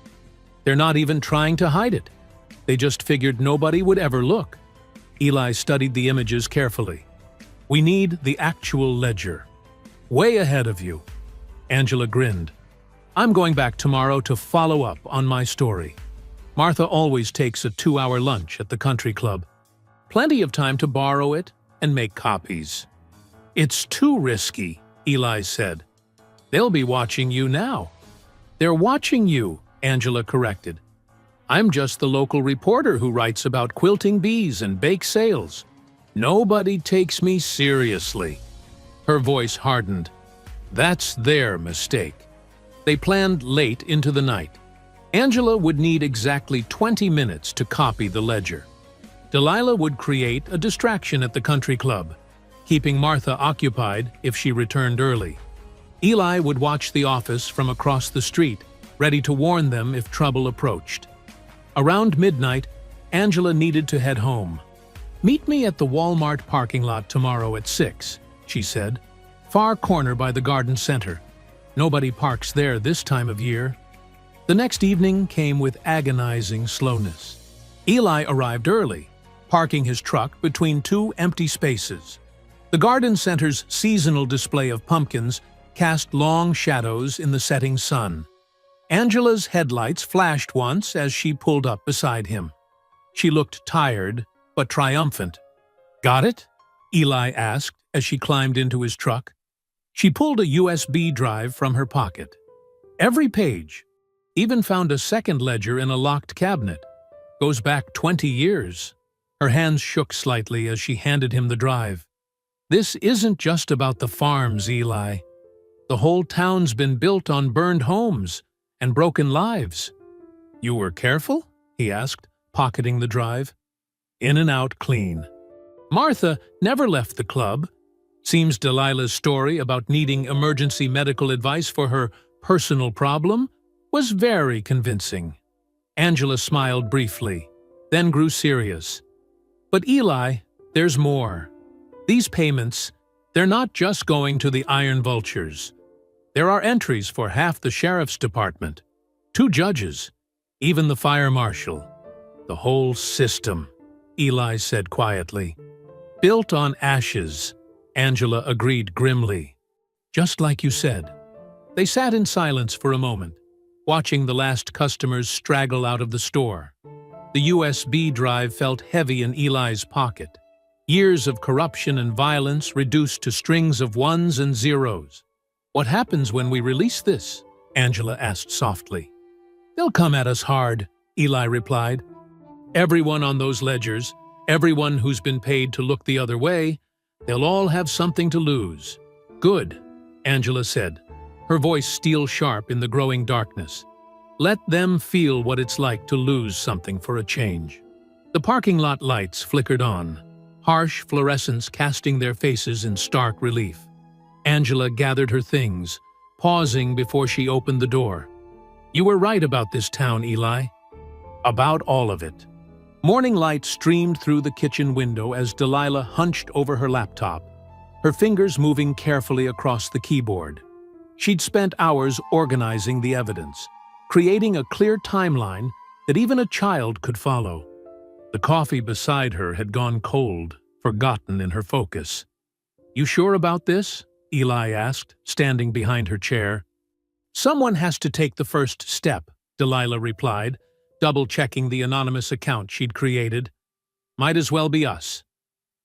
"They're not even trying to hide it. They just figured nobody would ever look." Eli studied the images carefully. "We need the actual ledger. Way ahead of you." Angela grinned. "I'm going back tomorrow to follow up on my story. Martha always takes a 2-hour lunch at the country club. Plenty of time to borrow it and make copies." "It's too risky," Eli said. "They'll be watching you now." "They're watching you," Angela corrected. "I'm just the local reporter who writes about quilting bees and bake sales. Nobody takes me seriously." Her voice hardened. "That's their mistake." They planned late into the night. Angela would need exactly 20 minutes to copy the ledger. Delilah would create a distraction at the country club, keeping Martha occupied if she returned early. Eli would watch the office from across the street, ready to warn them if trouble approached. Around midnight, Angela needed to head home. "Meet me at the Walmart parking lot tomorrow at 6, she said. "Far corner by the garden center. Nobody parks there this time of year." The next evening came with agonizing slowness. Eli arrived early, parking his truck between 2 empty spaces. The garden center's seasonal display of pumpkins cast long shadows in the setting sun. Angela's headlights flashed once as she pulled up beside him. She looked tired, but triumphant. "Got it?" Eli asked as she climbed into his truck. She pulled a USB drive from her pocket. "Every page. Even found a second ledger in a locked cabinet. Goes back 20 years. Her hands shook slightly as she handed him the drive. "This isn't just about the farms, Eli. The whole town's been built on burned homes and broken lives." "You were careful?" he asked, pocketing the drive. "In and out clean." Martha never left the club. Seems Delilah's story about needing emergency medical advice for her personal problem was very convincing. Angela smiled briefly, then grew serious. "But Eli, there's more. These payments, they're not just going to the Iron Vultures. There are entries for half the sheriff's department, 2 judges, even the fire marshal. The whole system," Eli said quietly. "Built on ashes," Angela agreed grimly. "Just like you said." They sat in silence for a moment, watching the last customers straggle out of the store. The USB drive felt heavy in Eli's pocket. Years of corruption and violence reduced to strings of ones and zeros. "What happens when we release this?" Angela asked softly. "They'll come at us hard," Eli replied. "Everyone on those ledgers, everyone who's been paid to look the other way, they'll all have something to lose." "Good," Angela said, her voice steel-sharp in the growing darkness. "Let them feel what it's like to lose something for a change." The parking lot lights flickered on, harsh fluorescence casting their faces in stark relief. Angela gathered her things, pausing before she opened the door. "You were right about this town, Eli. About all of it." Morning light streamed through the kitchen window as Delilah hunched over her laptop, her fingers moving carefully across the keyboard. She'd spent hours organizing the evidence, creating a clear timeline that even a child could follow. The coffee beside her had gone cold, forgotten in her focus. "You sure about this?" Eli asked, standing behind her chair. "Someone has to take the first step," Delilah replied, double-checking the anonymous account she'd created. "Might as well be us."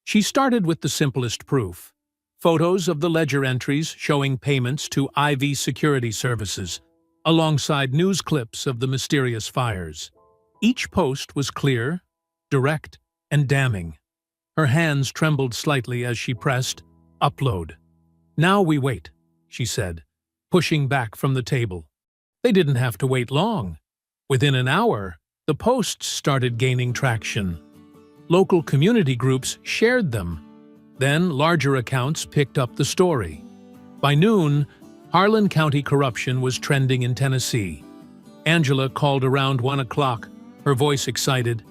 She started with the simplest proof: photos of the ledger entries showing payments to IV Security Services, alongside news clips of the mysterious fires. Each post was clear, direct, and damning. Her hands trembled slightly as she pressed upload. "Now we wait," she said, pushing back from the table. They didn't have to wait long. Within an hour, the posts started gaining traction. Local community groups shared them. Then larger accounts picked up the story. By noon, Harlan County corruption was trending in Tennessee. Angela called around 1 o'clock, her voice excited.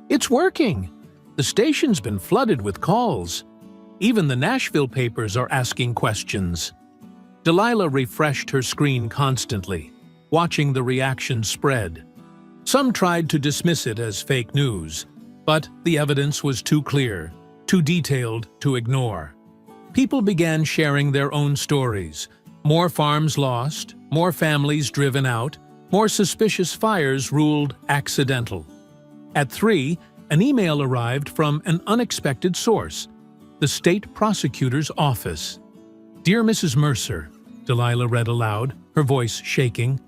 "It's working! The station's been flooded with calls. Even the Nashville papers are asking questions." Delilah refreshed her screen constantly, watching the reaction spread. Some tried to dismiss it as fake news, but the evidence was too clear, too detailed to ignore. People began sharing their own stories. More farms lost, more families driven out, more suspicious fires ruled accidental. At 3, an email arrived from an unexpected source: the state prosecutor's office. "Dear Mrs. Mercer," Delilah read aloud, her voice shaking.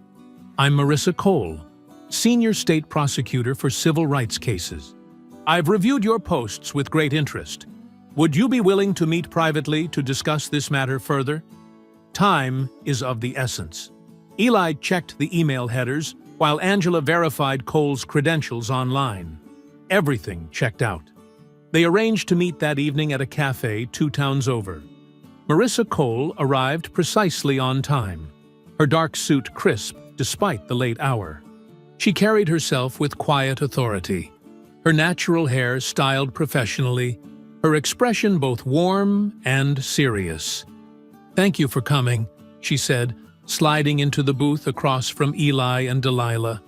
"I'm Marissa Cole, Senior State Prosecutor for Civil Rights Cases. I've reviewed your posts with great interest. Would you be willing to meet privately to discuss this matter further? Time is of the essence." Eli checked the email headers while Angela verified Cole's credentials online. Everything checked out. They arranged to meet that evening at a cafe 2 towns over. Marissa Cole arrived precisely on time, her dark suit crisp despite the late hour. She carried herself with quiet authority, her natural hair styled professionally, her expression both warm and serious. "Thank you for coming," she said, sliding into the booth across from Eli and Delilah.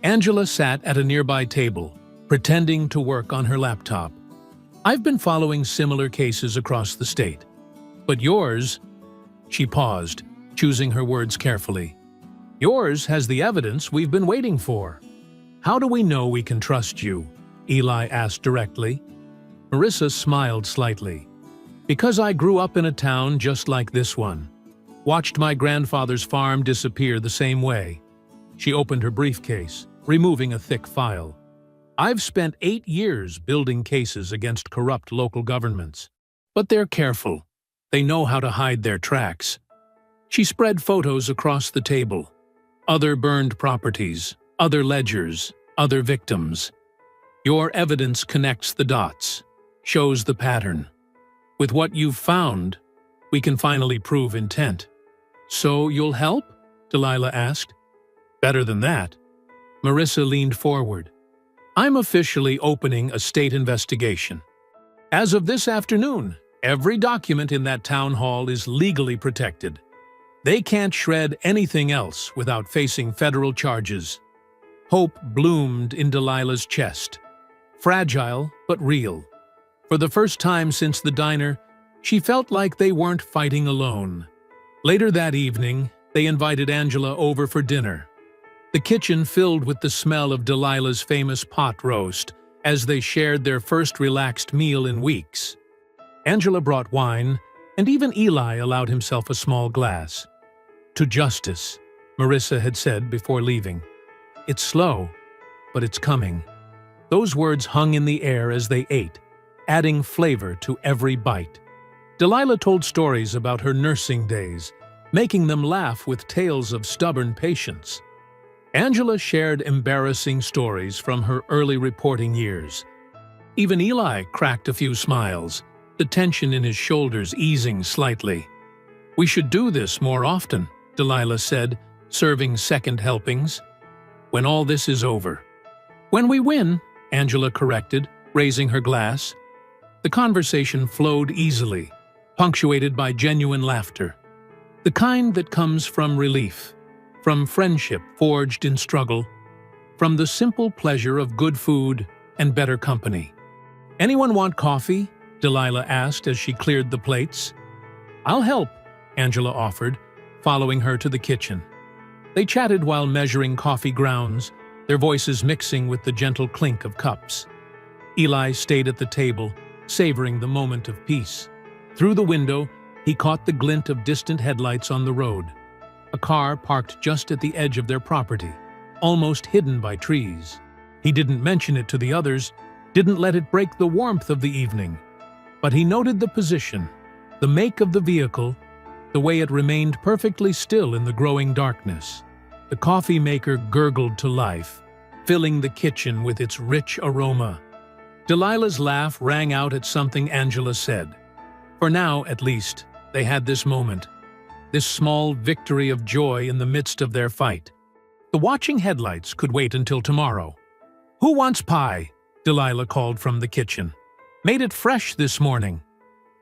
Angela sat at a nearby table, pretending to work on her laptop. "I've been following similar cases across the state. But yours—" She paused, choosing her words carefully. "Yours has the evidence we've been waiting for." "How do we know we can trust you?" Eli asked directly. Marissa smiled slightly. "Because I grew up in a town just like this one. Watched my grandfather's farm disappear the same way." She opened her briefcase, removing a thick file. "I've spent 8 years building cases against corrupt local governments. But they're careful. They know how to hide their tracks." She spread photos across the table. Other burned properties, other ledgers, other victims. "Your evidence connects the dots, shows the pattern. With what you've found, we can finally prove intent." "So you'll help?" Delilah asked. "Better than that." Marissa leaned forward. "I'm officially opening a state investigation. As of this afternoon, every document in that town hall is legally protected. They can't shred anything else without facing federal charges." Hope bloomed in Delilah's chest. Fragile, but real. For the first time since the diner, she felt like they weren't fighting alone. Later that evening, they invited Angela over for dinner. The kitchen filled with the smell of Delilah's famous pot roast as they shared their first relaxed meal in weeks. Angela brought wine, And even Eli allowed himself a small glass. To justice, Marissa had said before leaving. It's slow, but it's coming. Those words hung in the air as they ate, adding flavor to every bite. Delilah told stories about her nursing days, making them laugh with tales of stubborn patience. Angela shared embarrassing stories from her early reporting years. Even Eli cracked a few smiles, the tension in his shoulders easing slightly. "We should do this more often," Delilah said, serving second helpings. "When all this is over." "When we win," Angela corrected, raising her glass. The conversation flowed easily, punctuated by genuine laughter. The kind that comes from relief, from friendship forged in struggle, from the simple pleasure of good food and better company. "Anyone want coffee?" Delilah asked as she cleared the plates. "I'll help," Angela offered, following her to the kitchen. They chatted while measuring coffee grounds, their voices mixing with the gentle clink of cups. Eli stayed at the table, savoring the moment of peace. Through the window, he caught the glint of distant headlights on the road. A car parked just at the edge of their property, almost hidden by trees. He didn't mention it to the others, didn't let it break the warmth of the evening. But he noted the position, the make of the vehicle, the way it remained perfectly still in the growing darkness. The coffee maker gurgled to life, filling the kitchen with its rich aroma. Delilah's laugh rang out at something Angela said. For now, at least, they had this moment, this small victory of joy in the midst of their fight. The watching headlights could wait until tomorrow. "Who wants pie?" Delilah called from the kitchen. "Made it fresh this morning."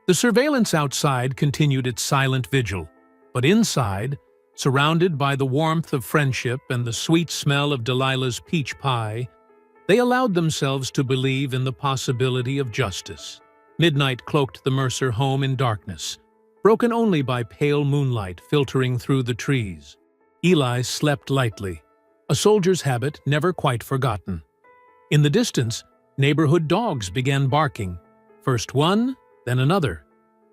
The surveillance outside continued its silent vigil, but inside, surrounded by the warmth of friendship and the sweet smell of Delilah's peach pie, they allowed themselves to believe in the possibility of justice. Midnight cloaked the Mercer home in darkness, broken only by pale moonlight filtering through the trees. Eli slept lightly, a soldier's habit never quite forgotten. In the distance, neighborhood dogs began barking, first one, then another,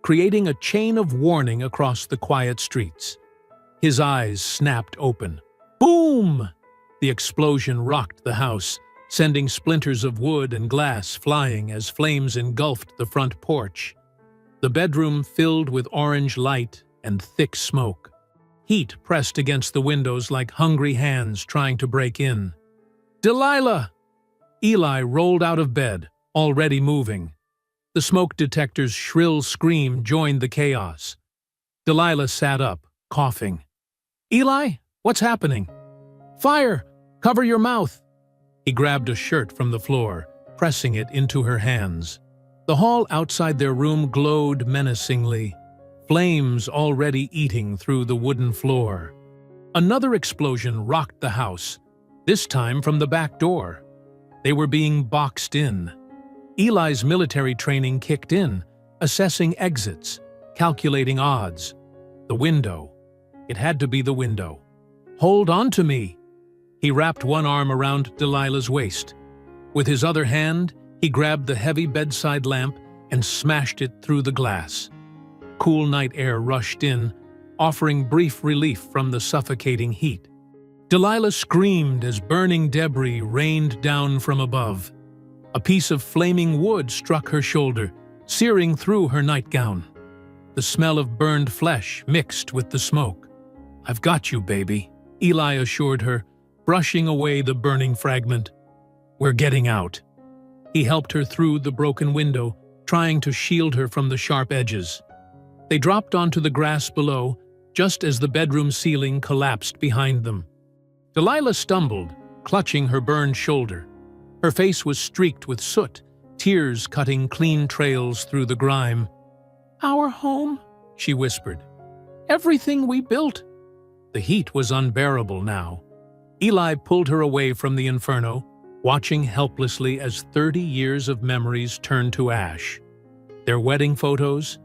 creating a chain of warning across the quiet streets. His eyes snapped open. Boom! The explosion rocked the house, sending splinters of wood and glass flying as flames engulfed the front porch. The bedroom filled with orange light and thick smoke. Heat pressed against the windows like hungry hands trying to break in. "Delilah!" Eli rolled out of bed, already moving. The smoke detector's shrill scream joined the chaos. Delilah sat up, coughing. "Eli, what's happening?" "Fire! Cover your mouth!" He grabbed a shirt from the floor, pressing it into her hands. The hall outside their room glowed menacingly, flames already eating through the wooden floor. Another explosion rocked the house, this time from the back door. They were being boxed in. Eli's military training kicked in, assessing exits, calculating odds. The window. It had to be the window. "Hold on to me!" He wrapped one arm around Delilah's waist. With his other hand, he grabbed the heavy bedside lamp and smashed it through the glass. Cool night air rushed in, offering brief relief from the suffocating heat. Delilah screamed as burning debris rained down from above. A piece of flaming wood struck her shoulder, searing through her nightgown. The smell of burned flesh mixed with the smoke. "I've got you, baby," Eli assured her, brushing away the burning fragment. "We're getting out." He helped her through the broken window, trying to shield her from the sharp edges. They dropped onto the grass below, just as the bedroom ceiling collapsed behind them. Delilah stumbled, clutching her burned shoulder. Her face was streaked with soot, tears cutting clean trails through the grime. "Our home," she whispered. "Everything we built." The heat was unbearable now. Eli pulled her away from the inferno, watching helplessly as 30 years of memories turned to ash. Their wedding photos,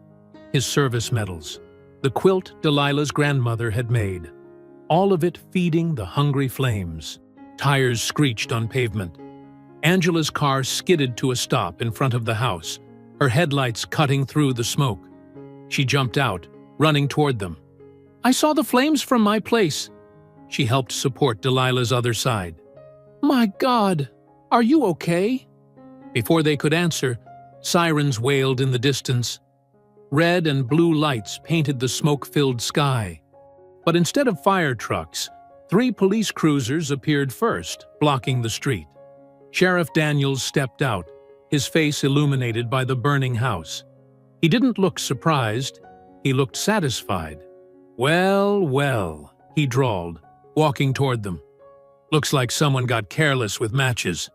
his service medals, the quilt Delilah's grandmother had made, all of it feeding the hungry flames. Tires screeched on pavement. Angela's car skidded to a stop in front of the house, her headlights cutting through the smoke. She jumped out, running toward them. "I saw the flames from my place." She helped support Delilah's other side. "My God, are you okay?" Before they could answer, sirens wailed in the distance. Red and blue lights painted the smoke-filled sky. But instead of fire trucks, 3 police cruisers appeared first, blocking the street. Sheriff Daniels stepped out, his face illuminated by the burning house. He didn't look surprised, he looked satisfied. "Well, well," he drawled, walking toward them. "Looks like someone got careless with matches."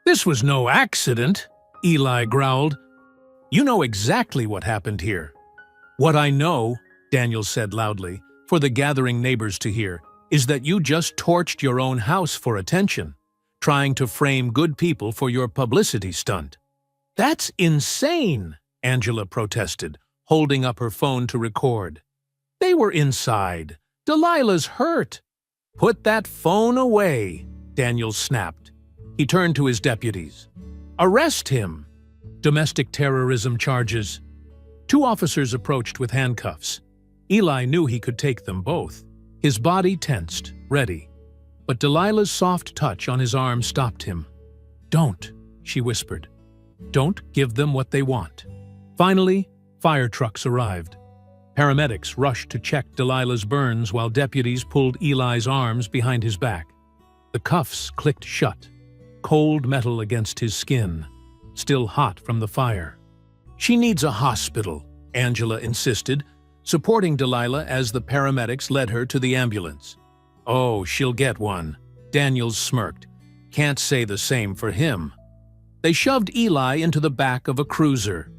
"This was no accident," Eli growled. "You know exactly what happened here." "What I know," Daniels said loudly, for the gathering neighbors to hear, "is that you just torched your own house for attention, trying to frame good people for your publicity stunt." "That's insane," Angela protested, holding up her phone to record. "They were inside. Delilah's hurt." "Put that phone away," Daniels snapped. He turned to his deputies. "Arrest him." Domestic terrorism charges. 2 officers approached with handcuffs. Eli knew he could take them both. His body tensed, ready. But Delilah's soft touch on his arm stopped him. "Don't," she whispered. "Don't give them what they want." Finally, fire trucks arrived. Paramedics rushed to check Delilah's burns while deputies pulled Eli's arms behind his back. The cuffs clicked shut, cold metal against his skin, still hot from the fire. "She needs a hospital," Angela insisted, supporting Delilah as the paramedics led her to the ambulance. "Oh, she'll get one," Daniels smirked. "Can't say the same for him." They shoved Eli into the back of a cruiser.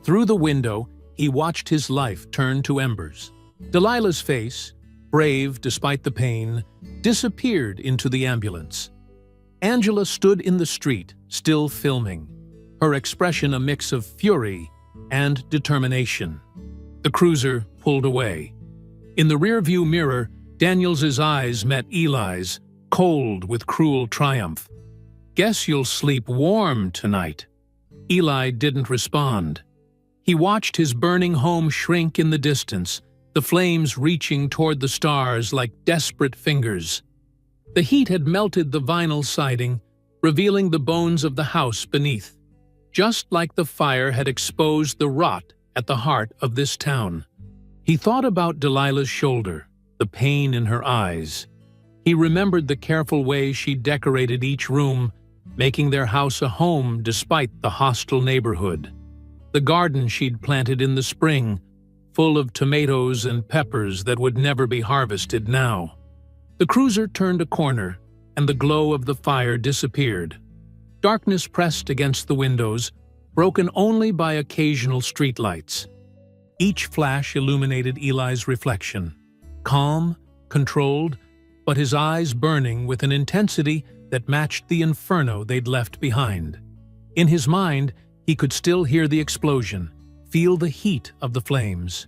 Through the window, he watched his life turn to embers. Delilah's face, brave despite the pain, disappeared into the ambulance. Angela stood in the street, still filming, her expression a mix of fury and determination. The cruiser pulled away. In the rearview mirror, Daniels's eyes met Eli's, cold with cruel triumph. "Guess you'll sleep warm tonight." Eli didn't respond. He watched his burning home shrink in the distance, the flames reaching toward the stars like desperate fingers. The heat had melted the vinyl siding, revealing the bones of the house beneath, just like the fire had exposed the rot at the heart of this town. He thought about Delilah's shoulder, the pain in her eyes. He remembered the careful way she decorated each room, making their house a home despite the hostile neighborhood. The garden she'd planted in the spring, full of tomatoes and peppers that would never be harvested now. The cruiser turned a corner, and the glow of the fire disappeared. Darkness pressed against the windows, broken only by occasional streetlights. Each flash illuminated Eli's reflection, calm, controlled, but his eyes burning with an intensity that matched the inferno they'd left behind. In his mind, he could still hear the explosion, feel the heat of the flames.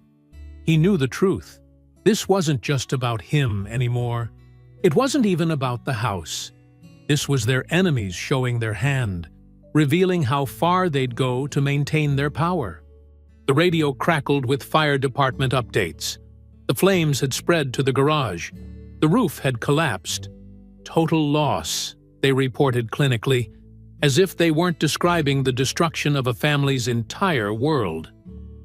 He knew the truth. This wasn't just about him anymore. It wasn't even about the house. This was their enemies showing their hand, revealing how far they'd go to maintain their power. The radio crackled with fire department updates. The flames had spread to the garage. The roof had collapsed. Total loss, they reported clinically, as if they weren't describing the destruction of a family's entire world.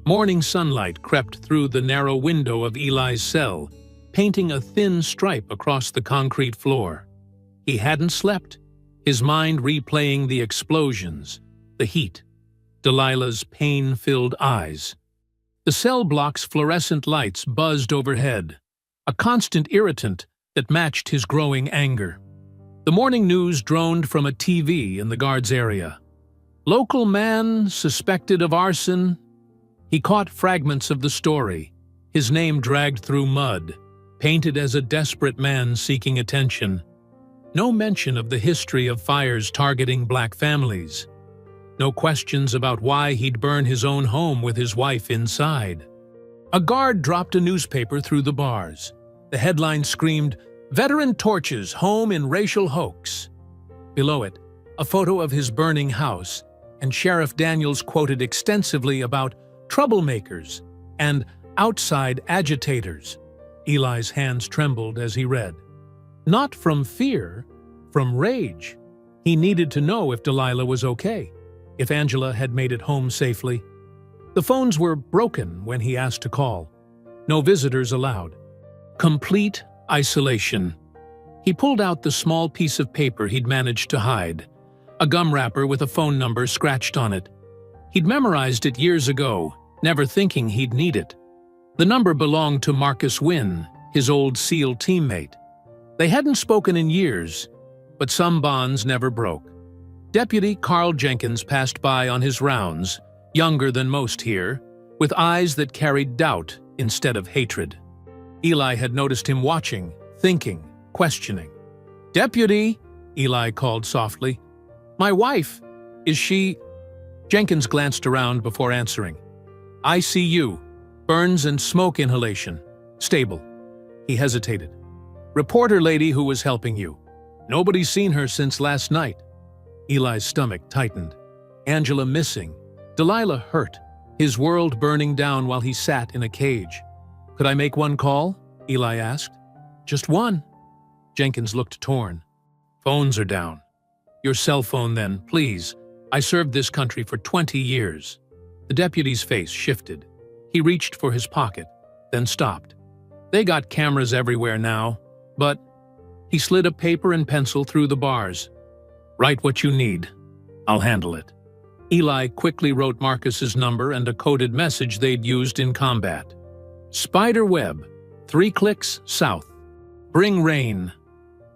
Morning sunlight crept through the narrow window of Eli's cell, painting a thin stripe across the concrete floor. He hadn't slept, his mind replaying the explosions, the heat, Delilah's pain-filled eyes. The cell block's fluorescent lights buzzed overhead, a constant irritant that matched his growing anger. The morning news droned from a TV in the guards area. Local man suspected of arson. He caught fragments of the story, his name dragged through mud, painted as a desperate man seeking attention. No mention of the history of fires targeting black families. No questions about why he'd burn his own home with his wife inside. A guard dropped a newspaper through the bars. The headline screamed, "Veteran torches home in racial hoax." Below it, a photo of his burning house, and Sheriff Daniels quoted extensively about troublemakers and outside agitators. Eli's hands trembled as he read. Not from fear, from rage. He needed to know if Delilah was okay, if Angela had made it home safely. The phones were broken when he asked to call. No visitors allowed. Complete isolation. He pulled out the small piece of paper he'd managed to hide, a gum wrapper with a phone number scratched on it. He'd memorized it years ago, never thinking he'd need it. The number belonged to Marcus Wynn, his old SEAL teammate. They hadn't spoken in years, but some bonds never broke. Deputy Carl Jenkins passed by on his rounds, younger than most here, with eyes that carried doubt instead of hatred. Eli had noticed him watching, thinking, questioning. "Deputy," Eli called softly. "My wife, is she—" Jenkins glanced around before answering. "ICU, burns and smoke inhalation, stable." He hesitated. "Reporter lady who was helping you. Nobody's seen her since last night." Eli's stomach tightened. Angela missing. Delilah hurt, his world burning down while he sat in a cage. "Could I make one call?" Eli asked. "Just one." Jenkins looked torn. "Phones are down." "Your cell phone then, please. I served this country for 20 years. The deputy's face shifted. He reached for his pocket, then stopped. "They got cameras everywhere now, but—" He slid a paper and pencil through the bars. "Write what you need. I'll handle it." Eli quickly wrote Marcus's number and a coded message they'd used in combat. "Spider web, 3 clicks south. Bring rain."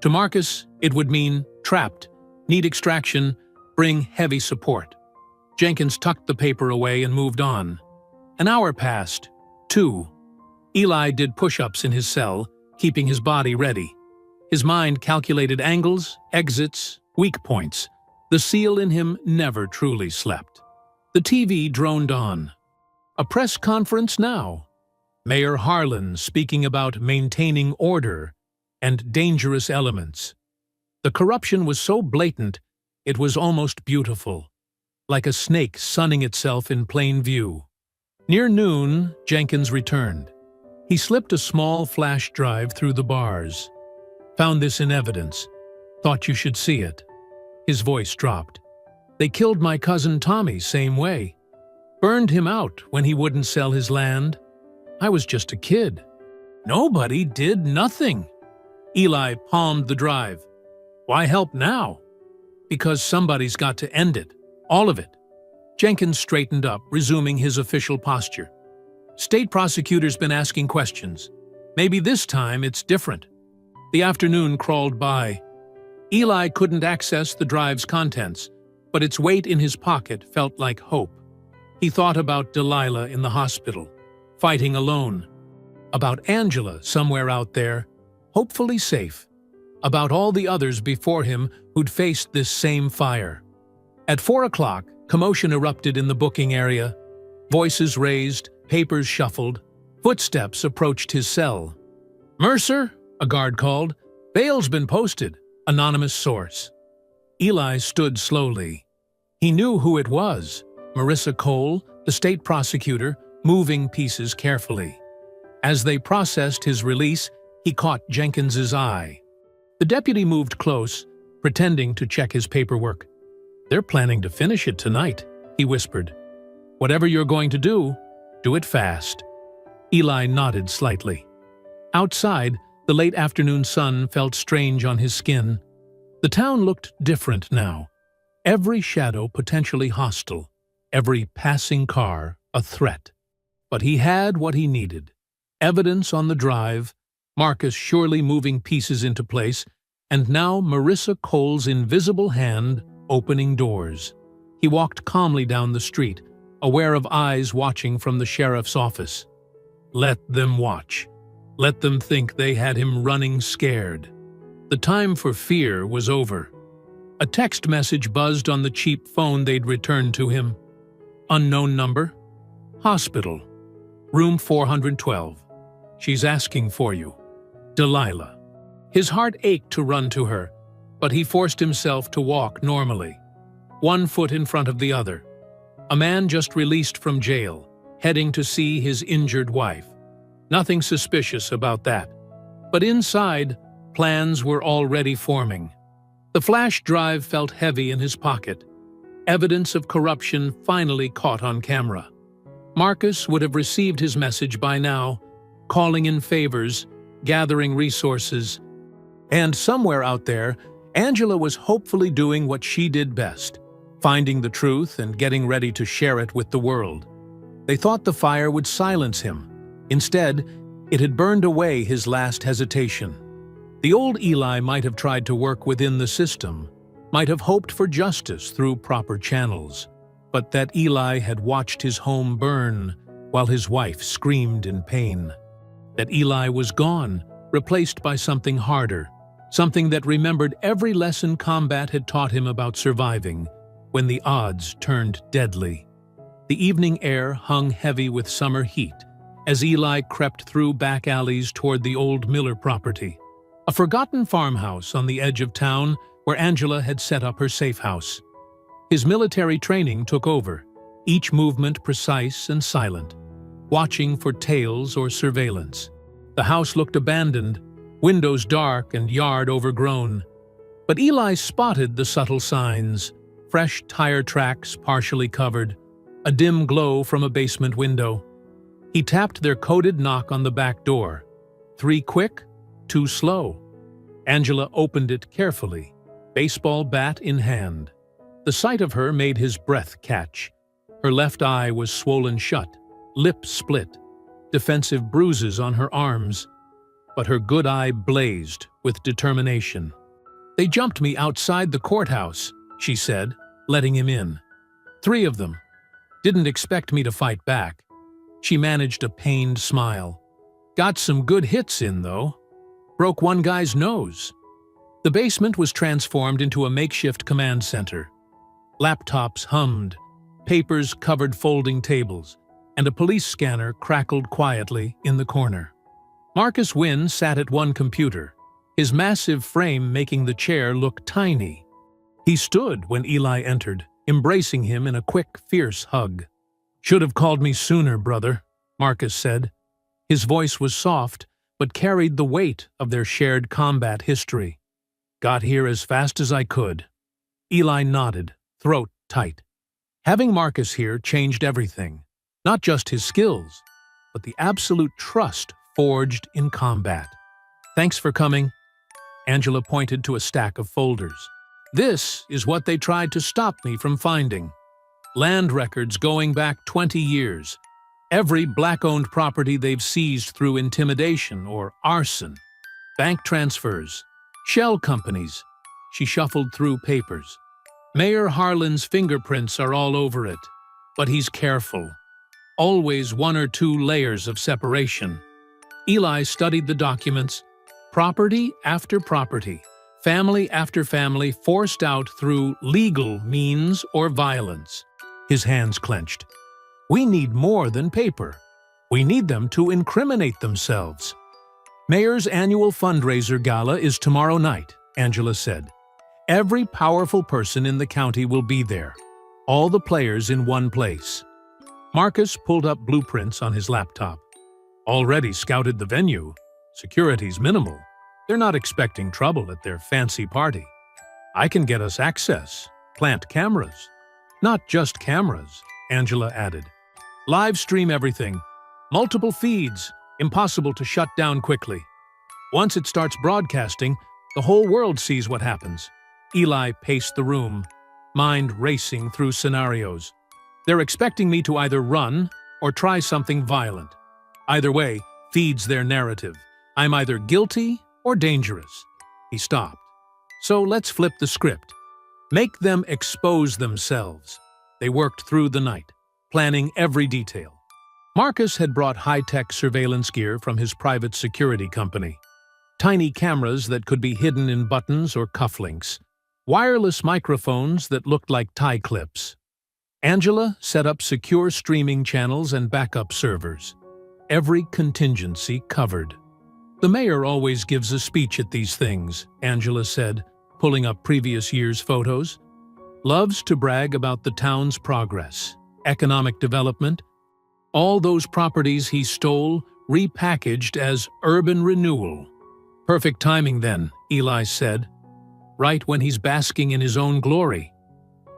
To Marcus, it would mean trapped, need extraction, bring heavy support. Jenkins tucked the paper away and moved on. An hour passed. 2. Eli did push-ups in his cell, keeping his body ready. His mind calculated angles, exits, weak points. The SEAL in him never truly slept. The TV droned on. A press conference now. Mayor Harlan speaking about maintaining order and dangerous elements. The corruption was so blatant, it was almost beautiful, like a snake sunning itself in plain view. Near noon, Jenkins returned. He slipped a small flash drive through the bars. "Found this in evidence. Thought you should see it." His voice dropped. "They killed my cousin Tommy same way. Burned him out when he wouldn't sell his land. I was just a kid. Nobody did nothing." Eli palmed the drive. "Why help now?" "Because somebody's got to end it. All of it." Jenkins straightened up, resuming his official posture. "State prosecutor's been asking questions. Maybe this time it's different." The afternoon crawled by. Eli couldn't access the drive's contents, but its weight in his pocket felt like hope. He thought about Delilah in the hospital, fighting alone. About Angela somewhere out there, hopefully safe. About all the others before him who'd faced this same fire. At 4 o'clock, commotion erupted in the booking area. Voices raised, papers shuffled. Footsteps approached his cell. "Mercer," a guard called. "Bail's been posted." Anonymous source. Eli stood slowly. He knew who it was. Marissa Cole, the state prosecutor, moving pieces carefully. As they processed his release, he caught Jenkins's eye. The deputy moved close, pretending to check his paperwork. "They're planning to finish it tonight," he whispered. "Whatever you're going to do it fast." Eli nodded slightly. Outside, the late afternoon sun felt strange on his skin. The town looked different now. Every shadow potentially hostile, every passing car a threat. But he had what he needed. Evidence on the drive, Marcus surely moving pieces into place, and now Marissa Cole's invisible hand opening doors. He walked calmly down the street, aware of eyes watching from the sheriff's office. Let them watch. Let them think they had him running scared. The time for fear was over. A text message buzzed on the cheap phone they'd returned to him. Unknown number. Hospital. Room 412. She's asking for you. Delilah. His heart ached to run to her, but he forced himself to walk normally, one foot in front of the other. A man just released from jail, heading to see his injured wife. Nothing suspicious about that. But inside, plans were already forming. The flash drive felt heavy in his pocket. Evidence of corruption finally caught on camera. Marcus would have received his message by now, calling in favors, gathering resources. And somewhere out there, Angela was hopefully doing what she did best, finding the truth and getting ready to share it with the world. They thought the fire would silence him. Instead, it had burned away his last hesitation. The old Eli might have tried to work within the system, might have hoped for justice through proper channels, but that Eli had watched his home burn while his wife screamed in pain. That Eli was gone, replaced by something harder, something that remembered every lesson combat had taught him about surviving when the odds turned deadly. The evening air hung heavy with summer heat as Eli crept through back alleys toward the old Miller property, a forgotten farmhouse on the edge of town where Angela had set up her safe house. His military training took over, each movement precise and silent, watching for tails or surveillance. The house looked abandoned, windows dark and yard overgrown. But Eli spotted the subtle signs: fresh tire tracks partially covered, a dim glow from a basement window. He tapped their coded knock on the back door. 3 quick, 2 slow. Angela opened it carefully, baseball bat in hand. The sight of her made his breath catch. Her left eye was swollen shut, lip split, defensive bruises on her arms. But her good eye blazed with determination. "They jumped me outside the courthouse," she said, letting him in. 3 of them. Didn't expect me to fight back. She managed a pained smile. "Got some good hits in, though. Broke one guy's nose." The basement was transformed into a makeshift command center. Laptops hummed, papers covered folding tables, and a police scanner crackled quietly in the corner. Marcus Wynn sat at one computer, his massive frame making the chair look tiny. He stood when Eli entered, embracing him in a quick, fierce hug. "Should have called me sooner, brother," Marcus said. His voice was soft, but carried the weight of their shared combat history. "Got here as fast as I could." Eli nodded, throat tight. Having Marcus here changed everything. Not just his skills, but the absolute trust forged in combat. "Thanks for coming." Angela pointed to a stack of folders. "This is what they tried to stop me from finding. Land records going back 20 years. Every black-owned property they've seized through intimidation or arson. Bank transfers. Shell companies." She shuffled through papers. "Mayor Harlan's fingerprints are all over it, but he's careful. Always 1 or 2 layers of separation." Eli studied the documents. Property after property, family after family forced out through legal means or violence. His hands clenched. "We need more than paper. We need them to incriminate themselves." "Mayor's annual fundraiser gala is tomorrow night," Angela said. "Every powerful person in the county will be there. All the players in one place." Marcus pulled up blueprints on his laptop. "Already scouted the venue. Security's minimal. They're not expecting trouble at their fancy party. I can get us access, plant cameras." "Not just cameras," Angela added. "Live stream everything. Multiple feeds, impossible to shut down quickly. Once it starts broadcasting, the whole world sees what happens." Eli paced the room, mind racing through scenarios. "They're expecting me to either run or try something violent. Either way feeds their narrative. I'm either guilty or dangerous." He stopped. "So let's flip the script. Make them expose themselves." They worked through the night, planning every detail. Marcus had brought high-tech surveillance gear from his private security company. Tiny cameras that could be hidden in buttons or cufflinks. Wireless microphones that looked like tie clips. Angela set up secure streaming channels and backup servers. Every contingency covered. "The mayor always gives a speech at these things," Angela said, pulling up previous year's photos. "Loves to brag about the town's progress, economic development, All those properties he stole, repackaged as urban renewal. Perfect timing then, Eli said. Right when he's basking in his own glory.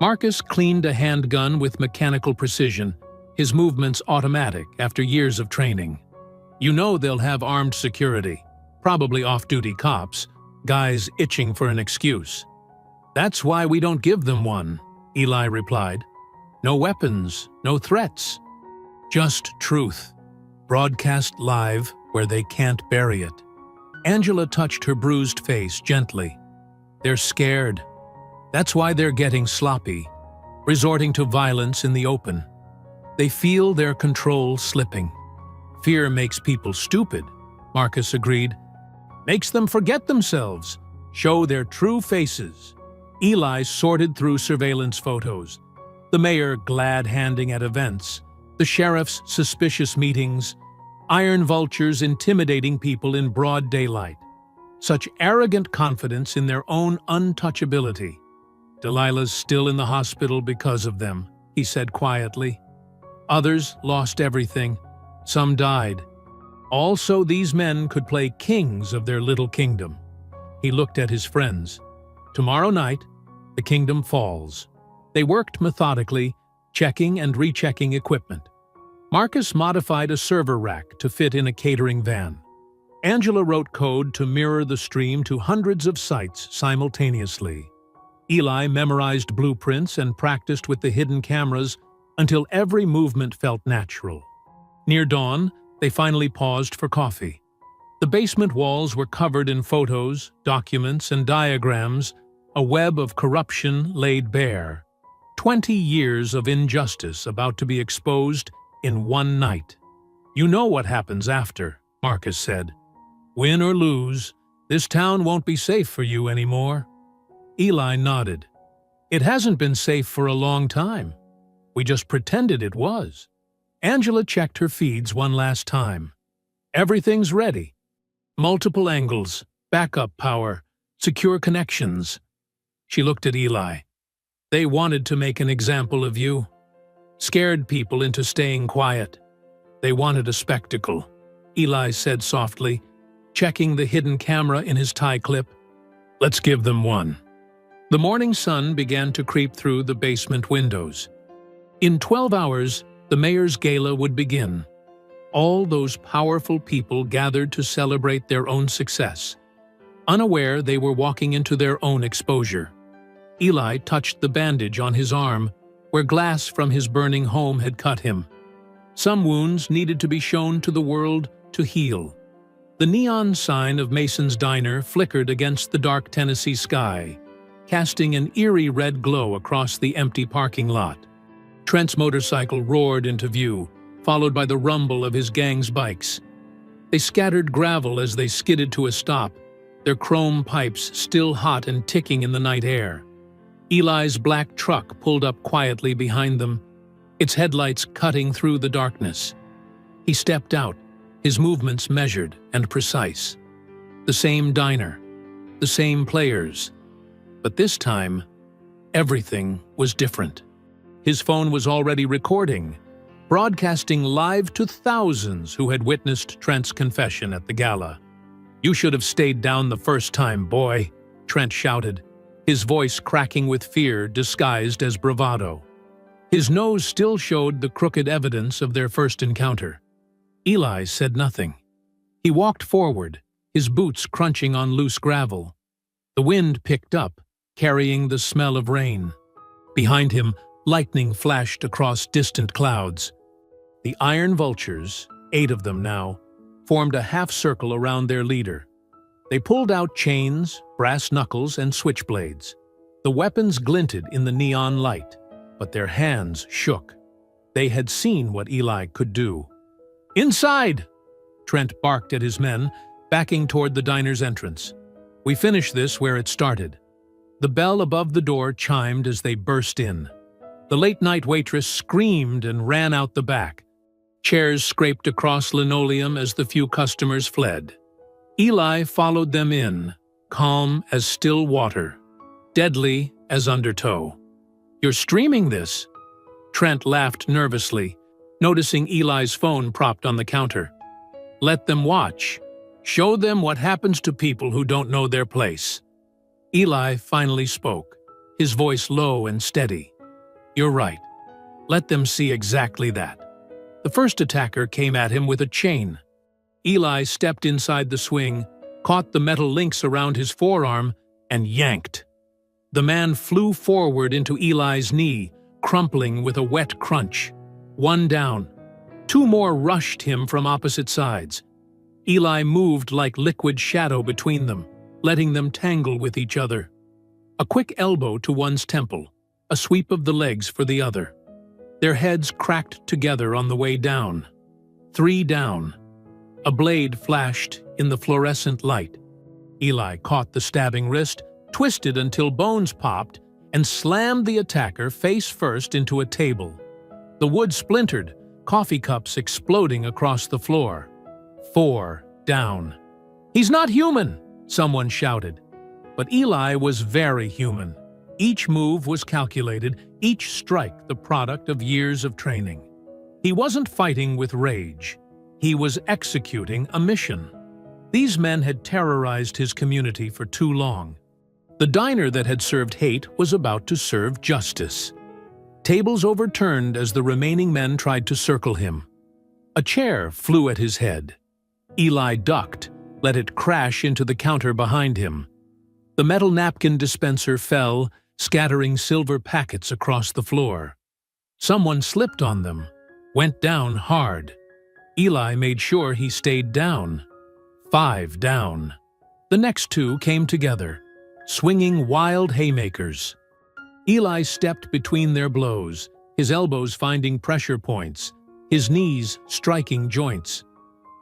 Marcus cleaned a handgun with mechanical precision, his movements automatic after years of training. You know they'll have armed security, probably off-duty cops, guys itching for an excuse. That's why we don't give them one, Eli replied. No weapons, no threats. Just truth, broadcast live where they can't bury it. Angela touched her bruised face gently. They're scared. That's why they're getting sloppy, resorting to violence in the open. They feel their control slipping. Fear makes people stupid, Marcus agreed. Makes them forget themselves, show their true faces. Eli sorted through surveillance photos. The mayor glad-handing at events, the sheriff's suspicious meetings, iron vultures intimidating people in broad daylight. Such arrogant confidence in their own untouchability. Delilah's still in the hospital because of them, he said quietly. Others lost everything. Some died. Also, these men could play kings of their little kingdom. He looked at his friends. Tomorrow night, the kingdom falls. They worked methodically, checking and rechecking equipment. Marcus modified a server rack to fit in a catering van. Angela wrote code to mirror the stream to hundreds of sites simultaneously. Eli memorized blueprints and practiced with the hidden cameras until every movement felt natural. Near dawn, they finally paused for coffee. The basement walls were covered in photos, documents, and diagrams, a web of corruption laid bare. 20 years of injustice about to be exposed in one night. You know what happens after, Marcus said. Win or lose, this town won't be safe for you anymore. Eli nodded. It hasn't been safe for a long time. We just pretended it was. Angela checked her feeds one last time. Everything's ready. Multiple angles, backup power, secure connections. She looked at Eli. They wanted to make an example of you. Scared people into staying quiet. They wanted a spectacle, Eli said softly, checking the hidden camera in his tie clip. Let's give them one. The morning sun began to creep through the basement windows. In 12 hours, the mayor's gala would begin. All those powerful people gathered to celebrate their own success. Unaware they were walking into their own exposure. Eli touched the bandage on his arm, where glass from his burning home had cut him. Some wounds needed to be shown to the world to heal. The neon sign of Mason's Diner flickered against the dark Tennessee sky, casting an eerie red glow across the empty parking lot. Trent's motorcycle roared into view, followed by the rumble of his gang's bikes. They scattered gravel as they skidded to a stop, their chrome pipes still hot and ticking in the night air. Eli's black truck pulled up quietly behind them, its headlights cutting through the darkness. He stepped out, his movements measured and precise. The same diner, the same players. But this time, everything was different. His phone was already recording, broadcasting live to thousands who had witnessed Trent's confession at the gala. You should have stayed down the first time, boy, Trent shouted, his voice cracking with fear disguised as bravado. His nose still showed the crooked evidence of their first encounter. Eli said nothing. He walked forward, his boots crunching on loose gravel. The wind picked up, carrying the smell of rain. Behind him, lightning flashed across distant clouds. The iron vultures, 8 of them now, formed a half-circle around their leader. They pulled out chains, brass knuckles, and switchblades. The weapons glinted in the neon light, but their hands shook. They had seen what Eli could do. "Inside!" Trent barked at his men, backing toward the diner's entrance. "We finish this where it started." The bell above the door chimed as they burst in. The late-night waitress screamed and ran out the back. Chairs scraped across linoleum as the few customers fled. Eli followed them in, calm as still water, deadly as undertow. "You're streaming this?" Trent laughed nervously, noticing Eli's phone propped on the counter. "Let them watch. Show them what happens to people who don't know their place." Eli finally spoke, his voice low and steady. "You're right. Let them see exactly that." The first attacker came at him with a chain. Eli stepped inside the swing, caught the metal links around his forearm, and yanked. The man flew forward into Eli's knee, crumpling with a wet crunch. One down. Two more rushed him from opposite sides. Eli moved like liquid shadow between them, letting them tangle with each other. A quick elbow to one's temple, a sweep of the legs for the other. Their heads cracked together on the way down. 3 down. A blade flashed in the fluorescent light. Eli caught the stabbing wrist, twisted until bones popped, and slammed the attacker face first into a table. The wood splintered, coffee cups exploding across the floor. 4 down. "He's not human!" someone shouted. But Eli was very human. Each move was calculated, each strike the product of years of training. He wasn't fighting with rage. He was executing a mission. These men had terrorized his community for too long. The diner that had served hate was about to serve justice. Tables overturned as the remaining men tried to circle him. A chair flew at his head. Eli ducked, let it crash into the counter behind him. The metal napkin dispenser fell, scattering silver packets across the floor. Someone slipped on them, went down hard. Eli made sure he stayed down. 5 down. The next 2 came together, swinging wild haymakers. Eli stepped between their blows, his elbows finding pressure points, his knees striking joints.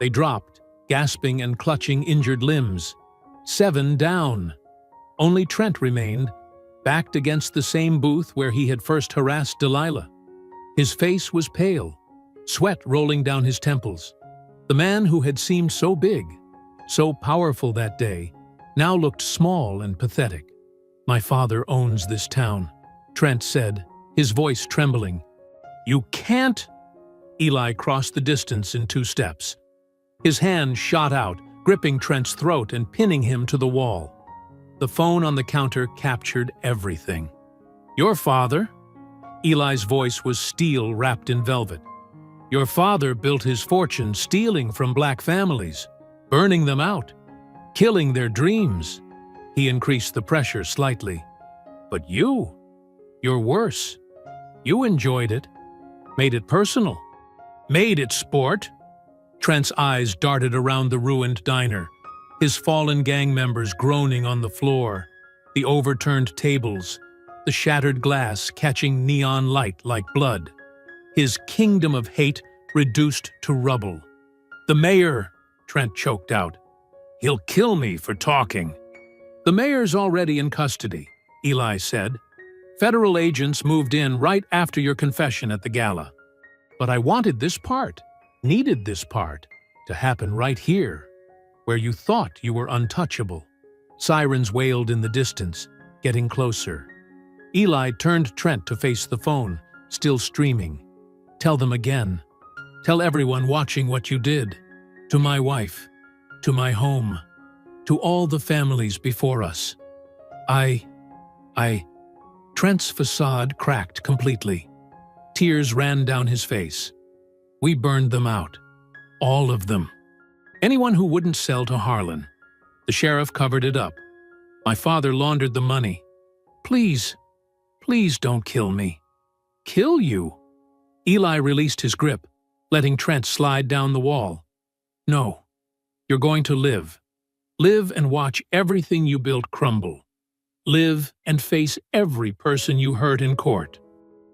They dropped, gasping and clutching injured limbs. 7 down. Only Trent remained, backed against the same booth where he had first harassed Delilah. His face was pale, sweat rolling down his temples. The man who had seemed so big, so powerful that day, now looked small and pathetic. "My father owns this town," Trent said, his voice trembling. "You can't—" Eli crossed the distance in 2 steps. His hand shot out, gripping Trent's throat and pinning him to the wall. The phone on the counter captured everything. "Your father?" Eli's voice was steel wrapped in velvet. "Your father built his fortune stealing from black families, burning them out, killing their dreams." He increased the pressure slightly. "But you're worse. You enjoyed it, made it personal, made it sport." Trent's eyes darted around the ruined diner, his fallen gang members groaning on the floor, the overturned tables, the shattered glass catching neon light like blood. His kingdom of hate reduced to rubble. "The mayor," Trent choked out. "He'll kill me for talking." "The mayor's already in custody," Eli said. "Federal agents moved in right after your confession at the gala. But I wanted this part, needed this part, to happen right here, where you thought you were untouchable." Sirens wailed in the distance, getting closer. Eli turned Trent to face the phone, still streaming. "Tell them again. Tell everyone watching what you did. To my wife. To my home. To all the families before us. I... Trent's facade cracked completely. Tears ran down his face. "We burned them out. All of them. Anyone who wouldn't sell to Harlan. The sheriff covered it up. My father laundered the money. Please, please don't kill me." "Kill you?" Eli released his grip, letting Trent slide down the wall. "No. You're going to live. Live and watch everything you built crumble. Live and face every person you hurt in court.